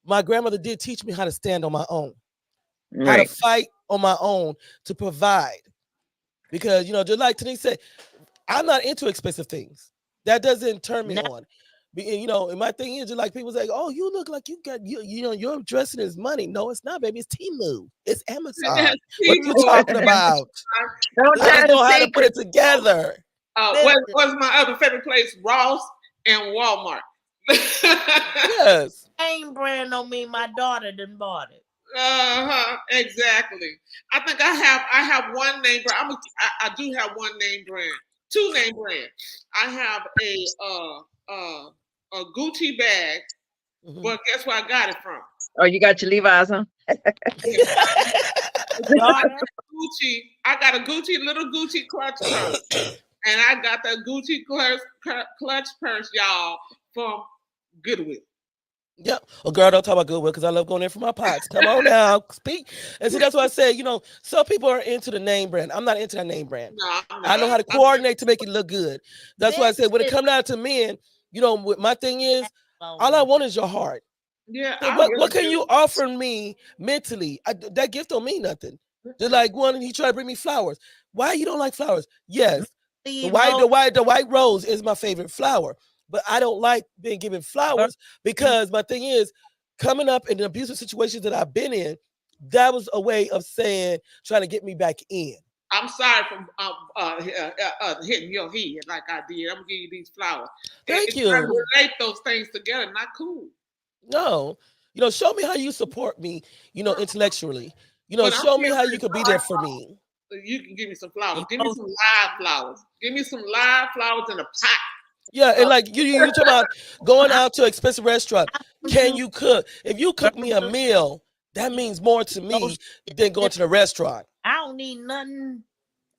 B: my grandmother did teach me how to stand on my own, how to fight on my own, to provide. Because just like Denise said, I'm not into expensive things. That doesn't turn me on. And my thing is, just like people say, "Oh, you look like you got your dressing is money." No, it's not, baby. It's Temu. It's Amazon. What are you talking about? I know how to put it together.
C: What's my other favorite place? Ross and Walmart.
B: Yes.
D: Name brand don't mean my daughter didn't bought it.
C: Exactly. I think I have one name brand. I do have one name brand. 2 name brands. I have a Gucci bag, but guess where I got it from?
E: Oh, you got your Levi's, huh?
C: Gucci. I got a little Gucci clutch purse. And I got the Gucci clutch purse, y'all, from Goodwill.
B: Yep. Oh, girl, don't talk about Goodwill because I love going there for my pots. Come on now, speak. And see, that's why I say, some people are into the name brand. I'm not into that name brand.
C: No, I'm
B: I know how to
C: not.
B: coordinate to make it look good. That's why I say when it
D: Bitch,
B: comes down to men, my thing is, all I want is your heart.
C: Yeah,
B: So
C: I
B: what
C: really
B: can
C: do.
B: you offer me mentally? That gift don't mean nothing. Just like one, he tried to bring me flowers. Why you don't like flowers? Yes, the white rose is my favorite flower, but I don't like being given flowers because my thing is, coming up in the abusive situations that I've been in, that was a way of trying to get me back in.
C: I'm sorry for hitting your head like I did. I'm gonna give you these flowers.
B: Thank
C: It's trying to
B: you.
C: relate those things together. Not cool.
B: No, show me how you support me, intellectually.
C: But I'm
B: Show me
C: still
B: how you could be there for me.
C: You can give me some flowers. Give me some live flowers. Give me some live flowers in a pot.
B: Yeah, and like you talking about going out to an expensive restaurant. Can you cook? If you cook me a meal, that means more to me than going to the restaurant.
D: I don't need nothing.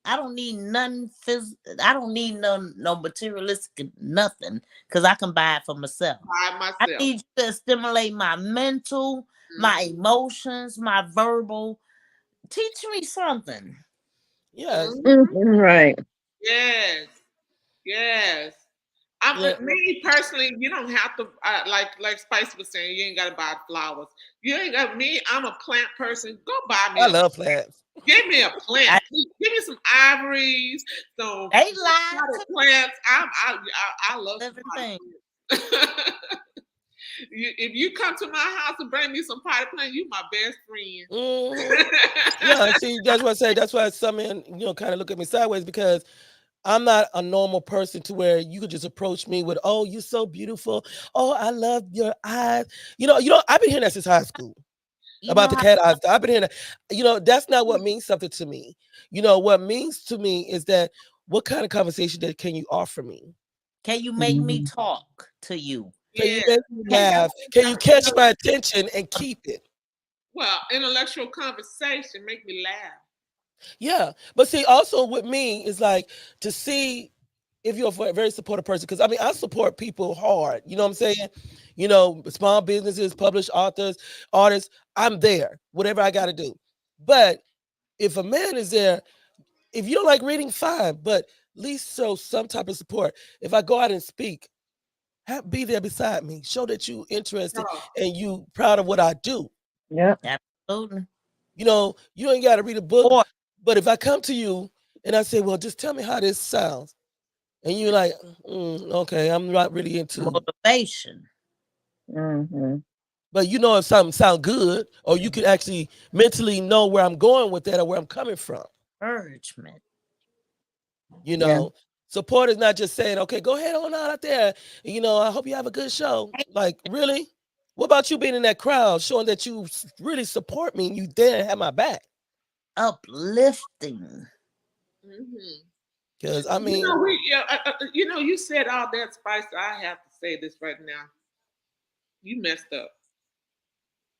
D: I don't need nothing I don't need no materialistic nothing because I can buy it for myself. I need you to stimulate my mental, my emotions, my verbal. Teach me something.
B: Yes.
E: Right.
C: Yes. Me personally, you don't have to like Spice was saying. You ain't got to buy flowers. You ain't got me. I'm a plant person. Go buy me.
B: I love plants.
C: Give me a plant. Give me some ivories. Some plants. I love everything. If you come to my house and bring me some potted plant, you my best friend.
B: Yeah, see, that's what I say. That's why some men, kind of look at me sideways because I'm not a normal person to where you could just approach me with, "Oh, you're so beautiful. Oh, I love your eyes." I've been hearing that since high school about the cat eyes. I've been hearing that. That's not what means something to me. What means to me is that what kind of conversation that can you offer me?
D: Can you make me talk to you?
B: Can you make me laugh? Can you catch my attention and keep it?
C: Well, intellectual conversation make me laugh.
B: Yeah, but see, also with me is like to see if you're a very supportive person, because I support people hard. You know what I'm saying? Small businesses, published authors, artists. I'm there, whatever I got to do. But if a man is there, if you don't like reading, fine, but at least show some type of support. If I go out and speak, be there beside me. Show that you interested and you proud of what I do.
E: Yeah,
D: absolutely.
B: You ain't got to read a book, but if I come to you and I say, "Well, just tell me how this sounds," and you're like, "Okay, I'm not really into
D: motivation."
E: Mm-hmm.
B: But if something sounds good, or you could actually mentally know where I'm going with that or where I'm coming from.
D: Encouragement.
B: Support is not just saying, "Okay, go ahead on out there. I hope you have a good show." Like, really? What about you being in that crowd, showing that you really support me and you there and have my back?
D: Uplifting.
B: Because
C: you said all that, Spice. I have to say this right now. You messed up.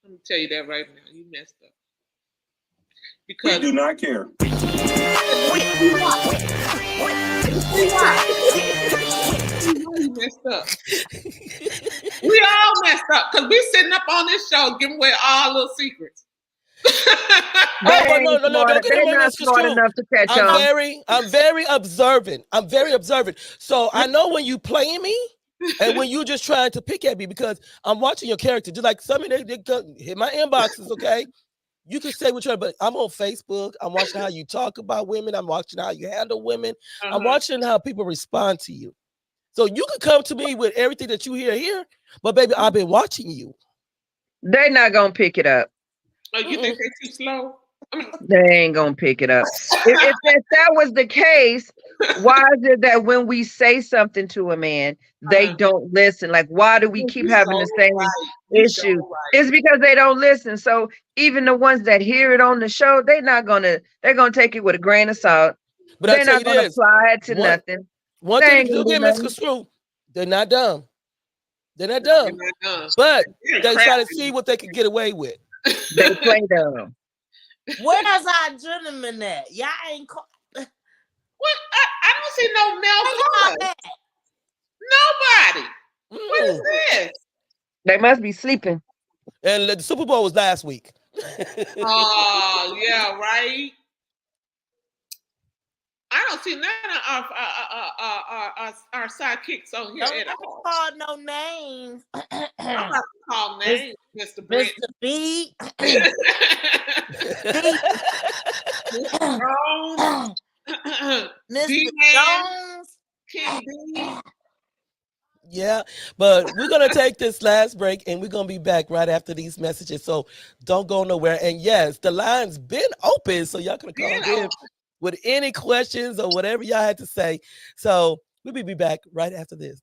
C: Let me tell you that right now. You messed up. Because
K: we do not care.
C: You messed up. We all messed up because we sitting up on this show giving away all little secrets.
B: No, don't get
E: They're not smart enough to catch on.
B: I'm very observant. So I know when you playing me and when you just trying to pick at me because I'm watching your character. Just like some of they hit my inboxes, okay? You can say what you're, but I'm on Facebook. I'm watching how you talk about women. I'm watching how you handle women. I'm watching how people respond to you. So you can come to me with everything that you hear here, but baby, I've been watching you.
E: They're not gonna pick it up.
C: Oh, you think they're too slow?
E: They ain't gonna pick it up. if that was the case, why is it that when we say something to a man, they don't listen? Like, why do we keep having the same issue? It's because they don't listen. So even the ones that hear it on the show, they're gonna take it with a grain of salt.
B: But
E: they're not gonna apply it to nothing.
B: One thing you get misconstrued, they're not dumb. They're not dumb. But they try to see what they can get away with.
E: They play dumb.
D: Where's our gentleman at? Y'all ain't call.
C: What? I don't see no male callers. Nobody. What is this?
E: They must be sleeping.
B: And the Super Bowl was last week.
C: Oh, yeah, right. I don't see none of our sidekicks on here at all.
D: Call no names.
C: I'm not gonna call names, Mr. Brent.
D: Mr. B.
C: Mr.
D: Jones.
C: King B.
B: Yeah, but we're going to take this last break and we're going to be back right after these messages. So don't go nowhere. And yes, the line's been open. So y'all can call in with any questions or whatever y'all had to say. So we'll be back right after this.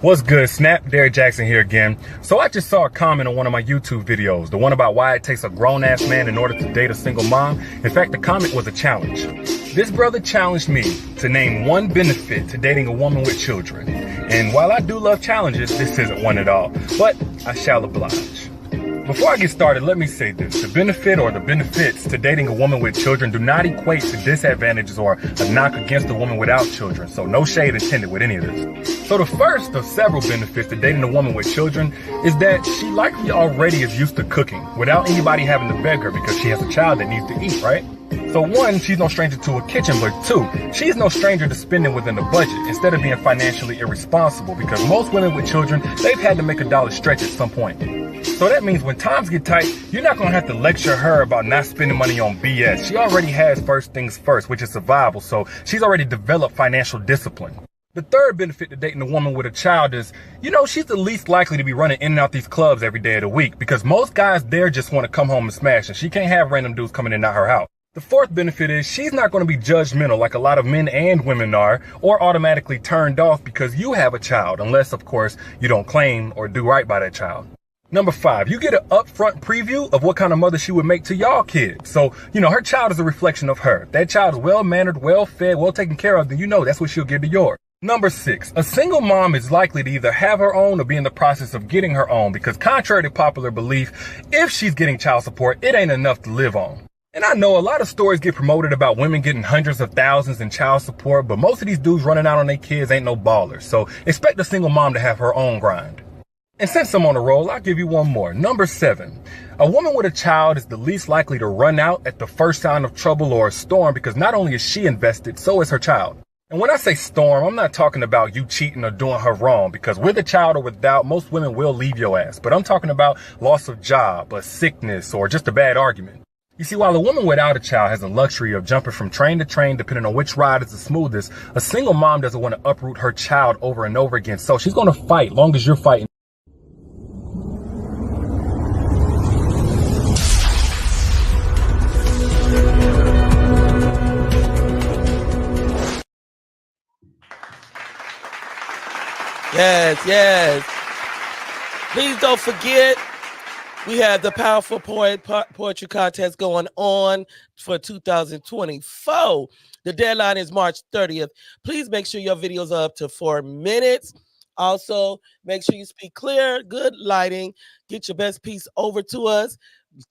K: What's good, Snap? Derek Jackson here again. So I just saw a comment on one of my YouTube videos, the one about why it takes a grown-ass man in order to date a single mom. In fact, the comment was a challenge. This brother challenged me to name one benefit to dating a woman with children. And while I do love challenges, this isn't one at all, but I shall oblige. Before I get started, let me say this. The benefit or the benefits to dating a woman with children do not equate to disadvantages or a knock against a woman without children, so no shade intended with any of this. So the first of several benefits to dating a woman with children is that she likely already is used to cooking without anybody having to beg her because she has a child that needs to eat, right? So one, she's no stranger to a kitchen, but two, she's no stranger to spending within the budget instead of being financially irresponsible because most women with children, they've had to make a dollar stretch at some point. So that means when times get tight, you're not gonna have to lecture her about not spending money on BS. She already has first things first, which is survival, so she's already developed financial discipline. The third benefit to dating a woman with a child is, she's the least likely to be running in and out these clubs every day of the week because most guys there just want to come home and smash and she can't have random dudes coming in and out her house. The fourth benefit is she's not going to be judgmental like a lot of men and women are or automatically turned off because you have a child, unless, of course, you don't claim or do right by that child. Number 5, you get an upfront preview of what kind of mother she would make to y'all kids. So, her child is a reflection of her. If that child is well-mannered, well-fed, well taken care of, then that's what she'll give to yours. Number 6, a single mom is likely to either have her own or be in the process of getting her own because contrary to popular belief, if she's getting child support, it ain't enough to live on. And I know a lot of stories get promoted about women getting hundreds of thousands in child support, but most of these dudes running out on their kids ain't no ballers. So expect a single mom to have her own grind. And since I'm on a roll, I'll give you one more. Number 7, a woman with a child is the least likely to run out at the first sign of trouble or a storm because not only is she invested, so is her child. And when I say storm, I'm not talking about you cheating or doing her wrong because with a child or without, most women will leave your ass. But I'm talking about loss of job, a sickness, or just a bad argument. You see, while a woman without a child has the luxury of jumping from train to train depending on which ride is the smoothest, a single mom doesn't want to uproot her child over and over again. So she's going to fight long as you're fighting.
B: Yes. Please don't forget, we have the Powerful Poetry Contest going on for 2024. The deadline is March 30th. Please make sure your videos are up to 4 minutes. Also, make sure you speak clear, good lighting. Get your best piece over to us.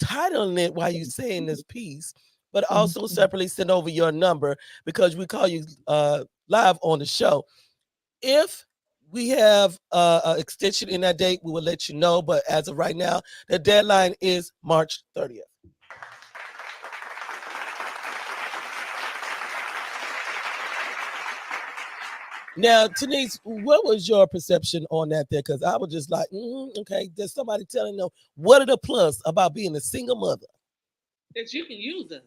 B: Titling it while you're saying this piece, but also separately send over your number because we call you live on the show. If we have an extension in that date, we will let you know. But as of right now, the deadline is March 30th. Now, Denise, what was your perception on that there? Because I was just like, okay, there's somebody telling them what are the plus about being a single mother?
C: That you can use us.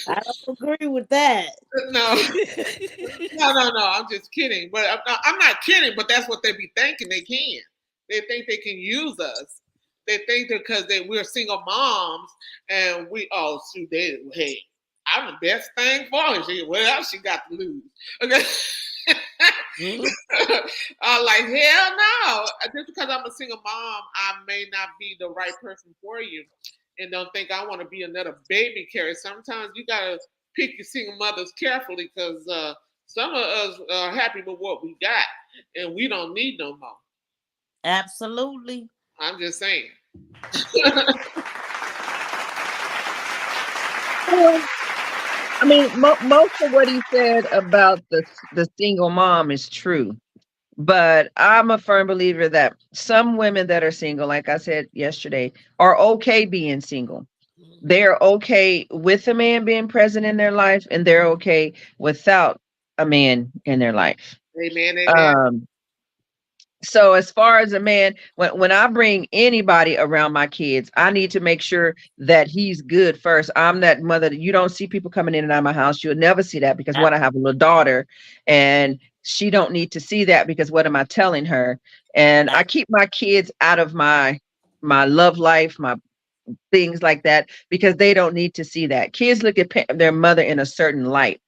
D: I don't agree with that.
C: No. I'm just kidding. But I'm not kidding. But that's what they be thinking they can. They think they can use us. They think that because we're single moms and hey, I'm the best thing for her. What else she got to lose? Okay. I'm like, hell no. Just because I'm a single mom, I may not be the right person for you. And don't think I want to be another baby carrier. Sometimes you got to pick your single mothers carefully because some of us are happy with what we got and we don't need no more.
D: Absolutely.
C: I'm just saying.
E: Well, I mean, most of what he said about the single mom is true. But I'm a firm believer that some women that are single, like I said yesterday, are okay being single. They're okay with a man being present in their life, and they're okay without a man in their life.
C: Amen, amen.
E: So as far as a man, when I bring anybody around my kids, I need to make sure that he's good first. I'm that mother that you don't see people coming in and out of my house. You'll never see that because I have a little daughter, and she don't need to see that because what am I telling her? And I keep my kids out of my love life, my things like that, because they don't need to see that. Kids look at their mother in a certain light,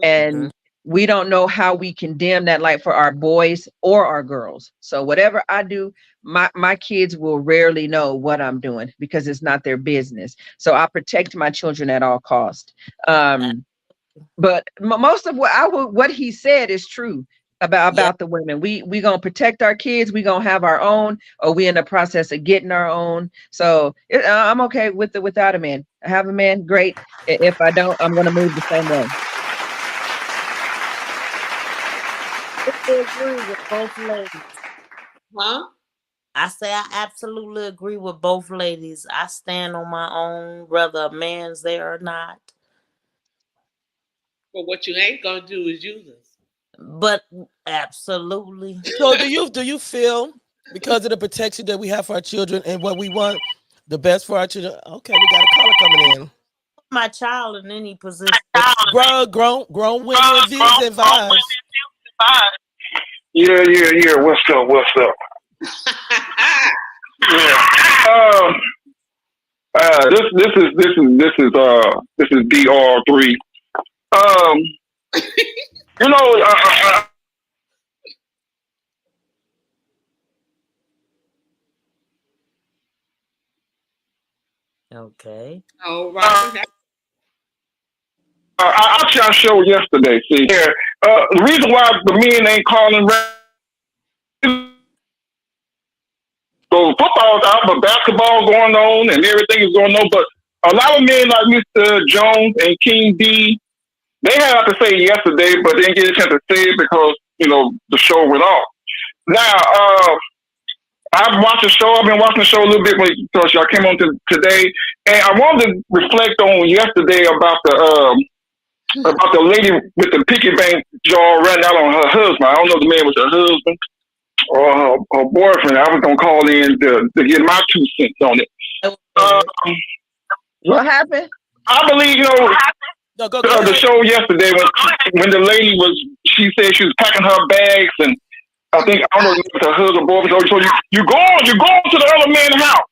E: and we don't know how we condemn that light for our boys or our girls. So whatever I do, my kids will rarely know what I'm doing because it's not their business. So I protect my children at all costs. But most of what he said is true about the women. We gonna protect our kids. We gonna have our own, or we in the process of getting our own. So I'm okay with without a man. I have a man, great. If I don't, I'm gonna move the same way.
D: I agree with both ladies.
C: Huh?
D: I say I absolutely agree with both ladies. I stand on my own, whether a man's there or not.
C: But what you ain't gonna do is use us.
D: But absolutely.
B: So do you feel because of the protection that we have for our children and what we want the best for our children? Okay, we got a caller coming in.
D: My child in any position.
B: Bro, grown women views and vibes.
L: Yeah. What's up? Yeah. This is DR3. You know,
D: Okay.
C: Oh, right.
L: I watched your show yesterday. See, here, the reason why the men ain't calling. So football's out, but basketball going on and everything is going on. But a lot of men like Mr. Jones and King D, they had to say yesterday, but didn't get a chance to say it because the show went off. Now, I've watched the show. I've been watching the show a little bit because y'all came on today, and I wanted to reflect on yesterday about the lady with the piggy bank jar running out on her husband. I don't know if the man was her husband or her boyfriend. I was gonna call in to get my 2 cents on it.
E: What happened?
L: I believe the show yesterday when the lady she said she was packing her bags, and I don't know if it was her husband or boyfriend. So you're going to the other man's house.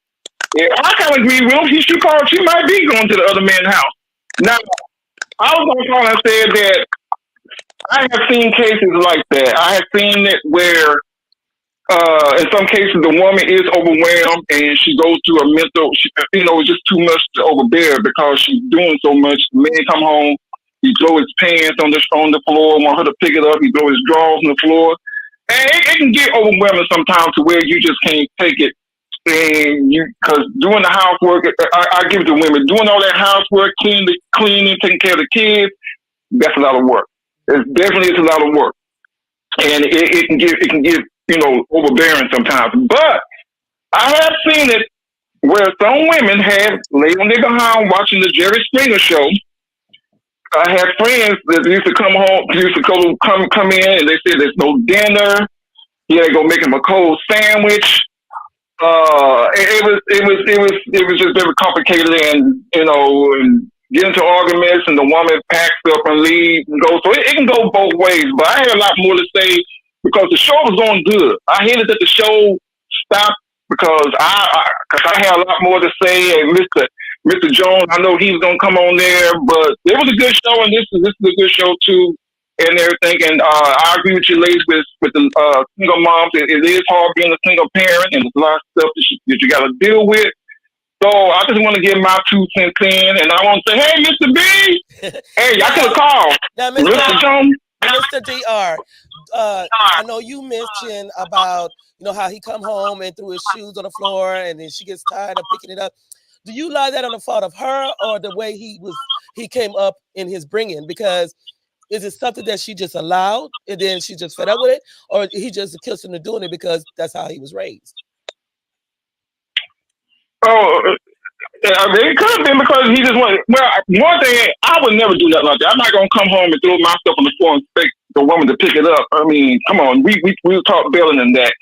L: Yeah, I kind of agree with him. She might be going to the other man's house. Now, I was gonna call and say that I have seen cases like that. I have seen it where in some cases the woman is overwhelmed and she goes through a mental, it's just too much to overbear because she's doing so much. The man come home, he throw his pants on the floor, want her to pick it up, he throw his drawers on the floor. And it can get overwhelming sometimes to where you just can't take it. And because doing the housework, I give it to women, doing all that housework, cleaning, taking care of the kids, that's a lot of work. It definitely is a lot of work. And it can get overbearing sometimes. But I have seen it where some women have laid on their behind watching the Jerry Springer show. I had friends that used to come in, and they said there's no dinner. Yeah, they go make him a cold sandwich. It was just very complicated, and and get into arguments, and the woman packs up and leaves and goes. So it can go both ways. But I had a lot more to say because the show was going good. I hated that the show stopped because I had a lot more to say. And Mr. Jones, I know he was gonna come on there, but it was a good show, and this is a good show too, and everything. And I agree with you, ladies, with the single moms. It is hard being a single parent, and there's a lot of stuff that you got to deal with. So I just want to get my 2 cents in, and I want to say, hey, Mr. B, hey, I could have called
B: Now,
L: Mr. Jones.
B: Mr. DR, I know you mentioned about, how he come home and threw his shoes on the floor and then she gets tired of picking it up. Do you lie that on the fault of her or the way he came up in his bringing? Because is it something that she just allowed and then she just fed up with it, or he just accused him of doing it because that's how he was raised?
L: Oh, it could have been because he just wanted. Well, one thing, I would never do nothing like that. I'm not gonna come home and throw my stuff on the floor and expect the woman to pick it up. I mean, come on, we talk better than that.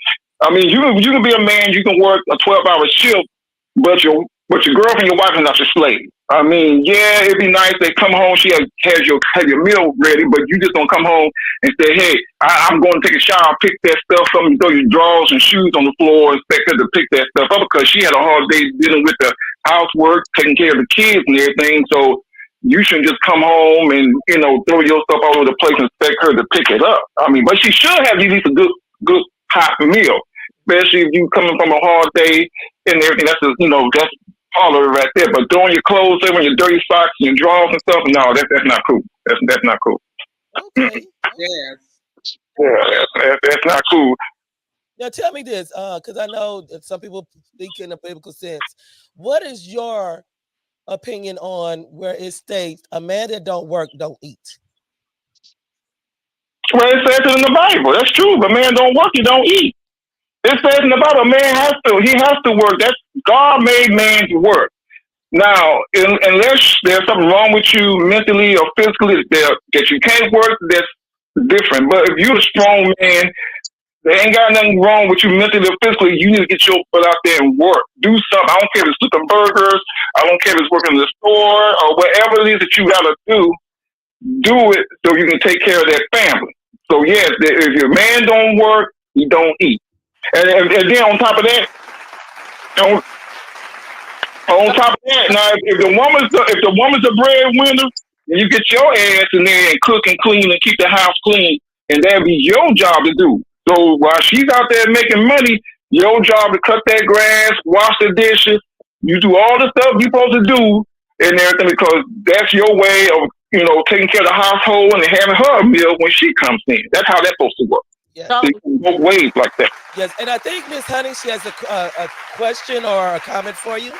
L: I mean, you can be a man, you can work a 12-hour shift, but your girlfriend, your wife is not your slave. I mean, yeah, it'd be nice they come home, she has your meal ready, but you just don't come home and say, hey, I'm going to take a shower, pick that stuff up, and throw your drawers and shoes on the floor, and expect her to pick that stuff up because she had a hard day dealing with the housework, taking care of the kids and everything. So you shouldn't just come home and, throw your stuff all over the place and expect her to pick it up. I mean, but she should have at least a good hot meal, especially if you coming from a hard day and everything. That's that's all of it right there. But throwing your clothes over, your dirty socks and your drawers and stuff, no, that's not cool. That's not cool.
B: Okay.
C: Yes.
L: Yeah, that's not cool.
B: Now tell me this, because I know that some people speak in a biblical sense. What is your opinion on where it states a man that don't work don't eat?
L: Well, it says it in the Bible. That's true. But man don't work, he don't eat. It says in the Bible, man he has to work. That's God made man to work. Now, unless there's something wrong with you mentally or physically that you can't work, that's different. But if you're a strong man, there ain't got nothing wrong with you mentally or physically. You need to get your butt out there and work. Do something. I don't care if it's flipping burgers. I don't care if it's working in the store or whatever it is that you got to do it so you can take care of that family. So, yes, if your man don't work, he don't eat. And then on top of that, now if the woman's a breadwinner, then you get your ass in there and cook and clean and keep the house clean, and that'll be your job to do. So while she's out there making money, your job to cut that grass, wash the dishes, you do all the stuff you're supposed to do and everything because that's your way of taking care of the household and having her a meal when she comes in. That's how that's supposed to work.
B: Yes.
L: So you can both ways like that.
B: Yes, and I think Miss Honey, she has a question or a comment for you.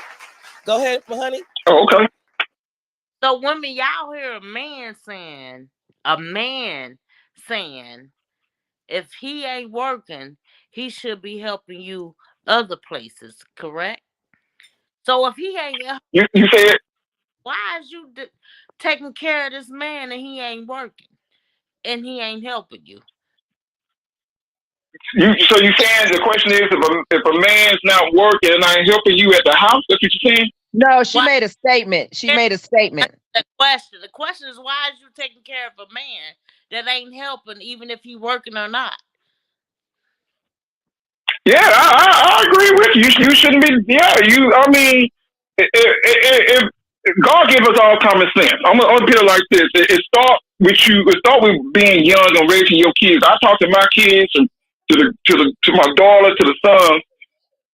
B: Go ahead, Honey.
L: Oh, okay.
D: So women, y'all hear a man saying, if he ain't working, he should be helping you other places, correct? So if he ain't,
L: you say it.
D: Why is you taking care of this man and he ain't working and he ain't helping you?
L: So you saying the question is if a man's not working and ain't helping you at the house? That's what you're saying?
E: No, she made a statement.
D: The question is, why is you taking care of a man that ain't helping, even if he working or not?
L: Yeah, I agree with you. You shouldn't be. Yeah, I mean, if God gave us all common sense. I'm gonna put it like this: it starts with you. It starts with being young and raising your kids. I talk to my kids and to my daughter, to the sons,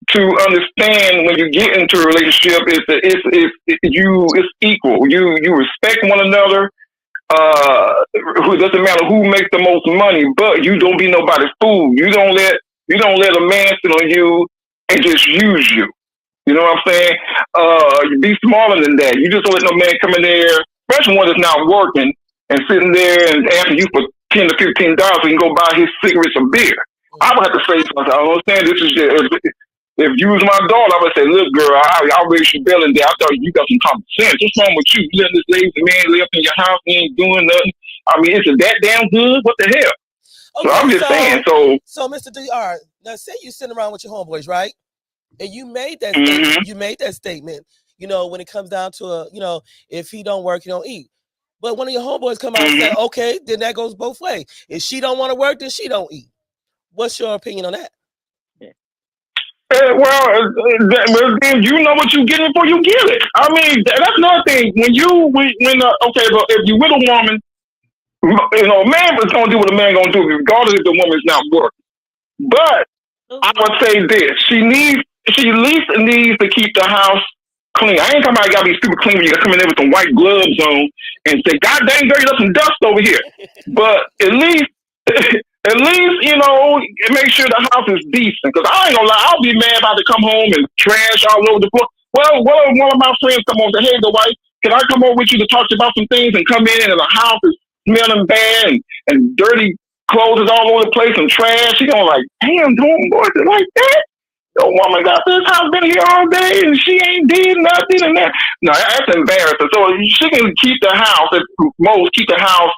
L: to understand when you get into a relationship, it's equal. You respect one another. It doesn't matter who makes the most money, but you don't be nobody's fool. You don't let a man sit on you and just use you. You know what I'm saying? You be smaller than that. You just don't let no man come in there, especially one that's not working and sitting there and asking you for $10 to $15 so you can go buy his cigarettes and beer. I would have to say something. I understand this is if you was my daughter, I would say, look, girl, I raised you belly there. I thought you got some common sense. What's wrong with you? You letting this lazy man live in your house and ain't doing nothing. I mean, is it that damn good? What the hell? Okay, so I'm just saying.
B: So Mr. DR, now say you sitting around with your homeboys, right? And you made that statement, when it comes down to if he don't work, he don't eat. But one of your homeboys come out and say, okay, then that goes both ways. If she don't want to work, then she don't eat. What's your opinion on that?
L: Well, then you know what you're getting before you get it. I mean, that's another thing. But if you with a woman, a man is gonna do what a man gonna do, regardless if the woman's not working. But I would say this: she at least needs to keep the house clean. I ain't talking about you gotta be super clean when you come in there with some white gloves on and say, "God dang, dirty, there's some dust over here." But at least at least, you know, make sure the house is decent. Because I ain't gonna lie, I'll be mad about to come home and trash all over the floor. Well, what if one of my friends come over and say, hey, the wife, can I come over with you to talk to you about some things, and come in and the house is smelling bad and dirty clothes is all over the place and trash? You know, like, damn, don't boys it like that? The woman got this house been here all day and she ain't did nothing and that. No, that's embarrassing. So she can keep the house, at most, keep the house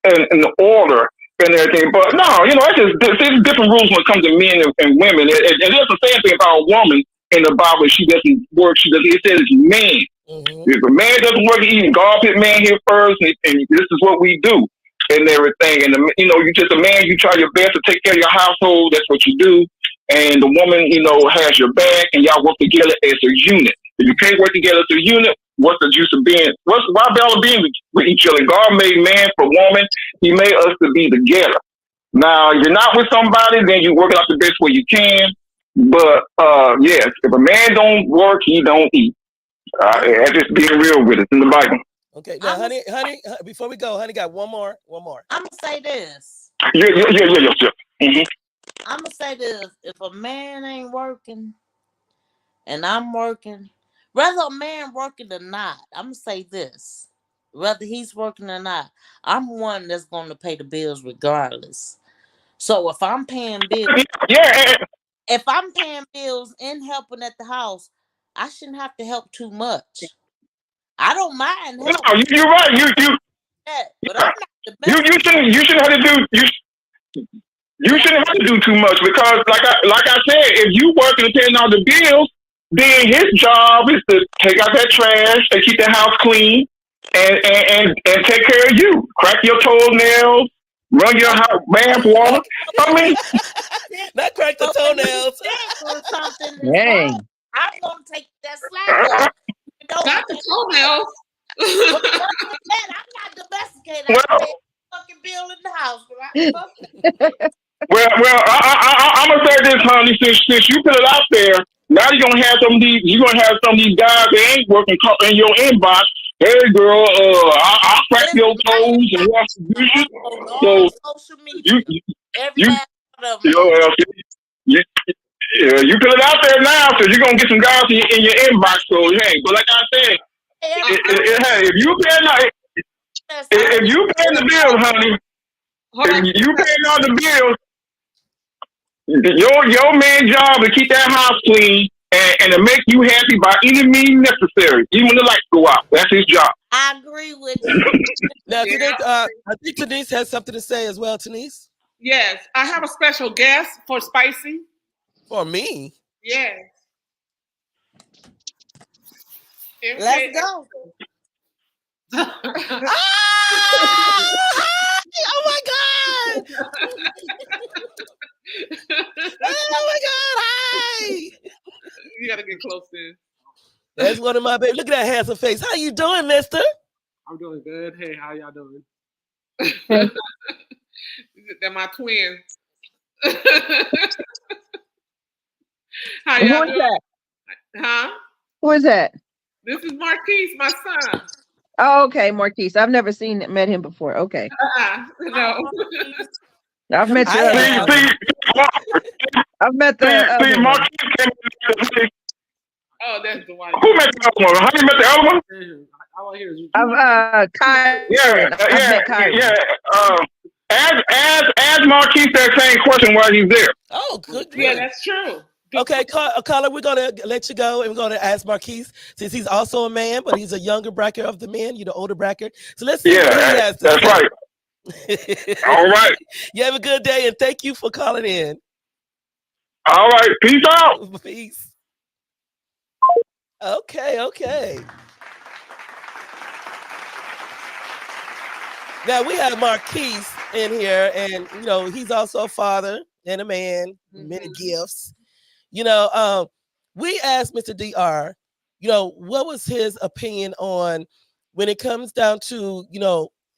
L: in order and everything. But no, you know, there's different rules when it comes to men and women. And there's the same thing about a woman in the Bible. She doesn't work. It says it's man. Mm-hmm. If a man doesn't work, even God put man here first, and this is what we do and everything. And you know, you just a man. You try your best to take care of your household. That's what you do. And the woman, you know, has your back, and y'all work together as a unit. If you can't work together as a unit, what's the use of being? Why bother being with each other? God made man for woman. He made us to be together. Now, if you're not with somebody, then you work it out the best way you can. But yes, if a man don't work, he don't eat. That's just being real with it in the Bible.
B: Okay, now, honey, before we go, honey, got one more.
D: I'm gonna say this.
L: Yeah. Mm-hmm.
D: I'm gonna say this: if a man ain't working, and I'm working, whether a man working or not, I'm gonna say this: whether he's working or not, I'm one that's going to pay the bills regardless. So if I'm paying bills, if I'm paying bills and helping at the house, I shouldn't have to help too much. I don't mind helping.
L: No, you're right.
D: But I'm not the best.
L: You shouldn't have to do. You shouldn't have to do too much because, like I said, if you working and paying all the bills, then his job is to take out that trash and keep the house clean and take care of you. Crack your toenails, run your bath water. I mean,
B: not crack the toenails.
D: Or something. Dang. I'm gonna take that slack.
C: Not the toenails.
D: I'm not domesticated. I pay fucking bill in the house.
L: Well, I'm gonna say this, honey. Since you put it out there, now you're gonna have some of these guys that ain't working in your inbox. Hey, girl, I'll crack your toes and wash the dishes. So you put it out there now, so you're gonna get some guys in your inbox. So hey, but like I said, hey, if you paying the bills, honey, if you paying all the bills. Your man's job is to keep that house clean and to make you happy by any means necessary, even when the lights go out. That's his job.
D: I agree with you.
B: Now, I think Denise has something to say as well, Denise.
C: Yes, I have a special guest for Spicy.
B: For me?
C: Yes.
D: Let's go.
B: Oh my God! Oh my God! Hi!
C: You gotta get close in.
B: That's one of my baby. Look at that handsome face. How you doing, mister?
M: I'm doing good. Hey, how y'all doing?
C: They're my twins. How y'all doing?
E: That?
C: Huh?
E: Who is that?
C: This is Marquise, my son.
E: Oh, okay, Marquise. I've never met him before. Okay.
C: No.
E: I've met you. I've met the
L: Marquise.
C: Oh, that's the one.
L: Who met the other one? How you met the other one?
M: All I hear is
E: Kyron.
L: Yeah. Ask Marquise that same question while he's there.
B: Oh, good.
C: Yeah, that's true.
B: Okay, Carla, we're gonna let you go, and we're gonna ask Marquise, since he's also a man, but he's a younger bracket of the men. You're the older bracket, so let's see what he has to
L: say. Right. All right.
B: You have a good day, and thank you for calling in.
L: All right, peace out.
B: Peace. Okay. Now we have Marquise in here, and he's also a father and a man, many gifts. We asked Mr. DR, what was his opinion on when it comes down to,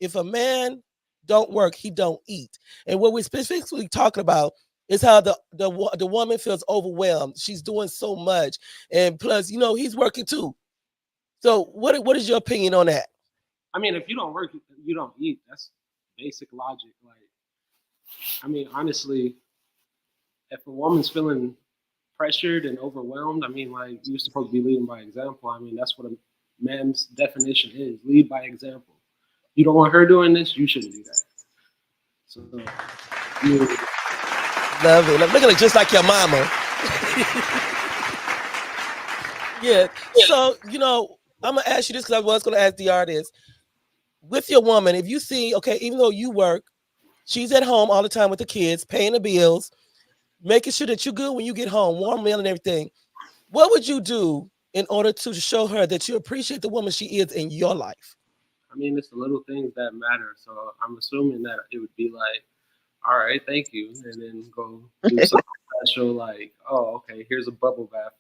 B: if a man don't work, he don't eat. And what we're specifically talking about is how the woman feels overwhelmed. She's doing so much. And plus, he's working too. So what is your opinion on that?
M: I mean, if you don't work, you don't eat. That's basic logic. Like, I mean, honestly, if a woman's feeling pressured and overwhelmed, I mean, like, you're supposed to be leading by example. I mean, that's what a man's definition is: lead by example. You don't want her doing this, you shouldn't do that. So,
B: love it. Look at it, just like your mama. Yeah. So, I'm gonna ask you this because I was gonna ask the artist. With your woman, if you see, okay, even though you work, she's at home all the time with the kids, paying the bills, making sure that you're good when you get home, warm meal and everything. What would you do in order to show her that you appreciate the woman she is in your life?
M: I mean, it's the little things that matter. So I'm assuming that it would be like, all right, thank you. And then go do something special like, oh, okay, here's a bubble bath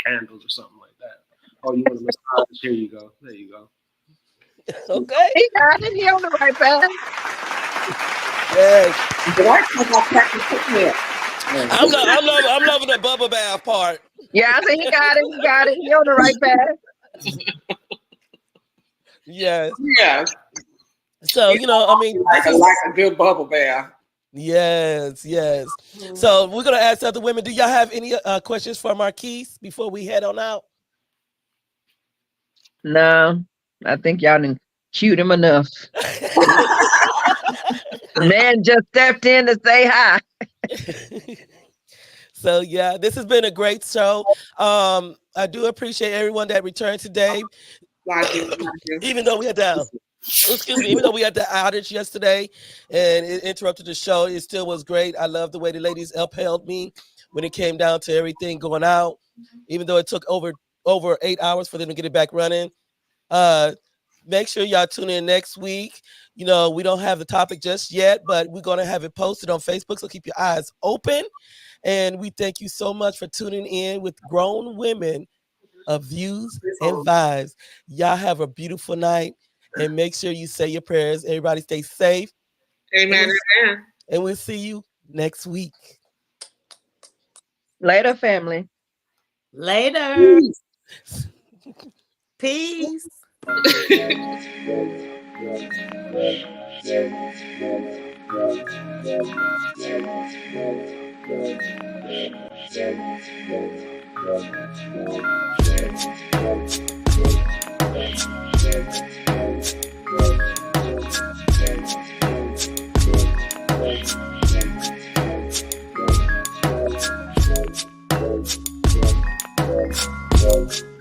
M: candles or something like that. Oh, you want a massage? Here you go. There you go.
B: Okay.
E: He got it. He on the right path.
B: Yes.
E: I'm
B: loving the bubble bath part.
E: Yeah, I think he got it. He got it. He on the right path.
B: Yes.
C: Yes.
B: So, I mean,
C: like a good bubble bath.
B: Yes. So we're gonna ask other women. Do y'all have any questions for Marquise before we head on out?
E: No, I think y'all done cute him enough. Man just stepped in to say hi.
B: So yeah, this has been a great show. I do appreciate everyone that returned today. Even though we had the outage yesterday and it interrupted the show, it still was great. I love the way the ladies upheld me when it came down to everything going out, even though it took over 8 hours for them to get it back running. Make sure y'all tune in next week. We don't have the topic just yet, but we're going to have it posted on Facebook, so keep your eyes open. And we thank you so much for tuning in with Grown Women of Views and Vibes. Y'all have a beautiful night, and make sure you say your prayers. Everybody stay safe.
C: Amen.
B: And we'll see you next week.
E: Later, family.
D: Later. Peace.
L: Thank you.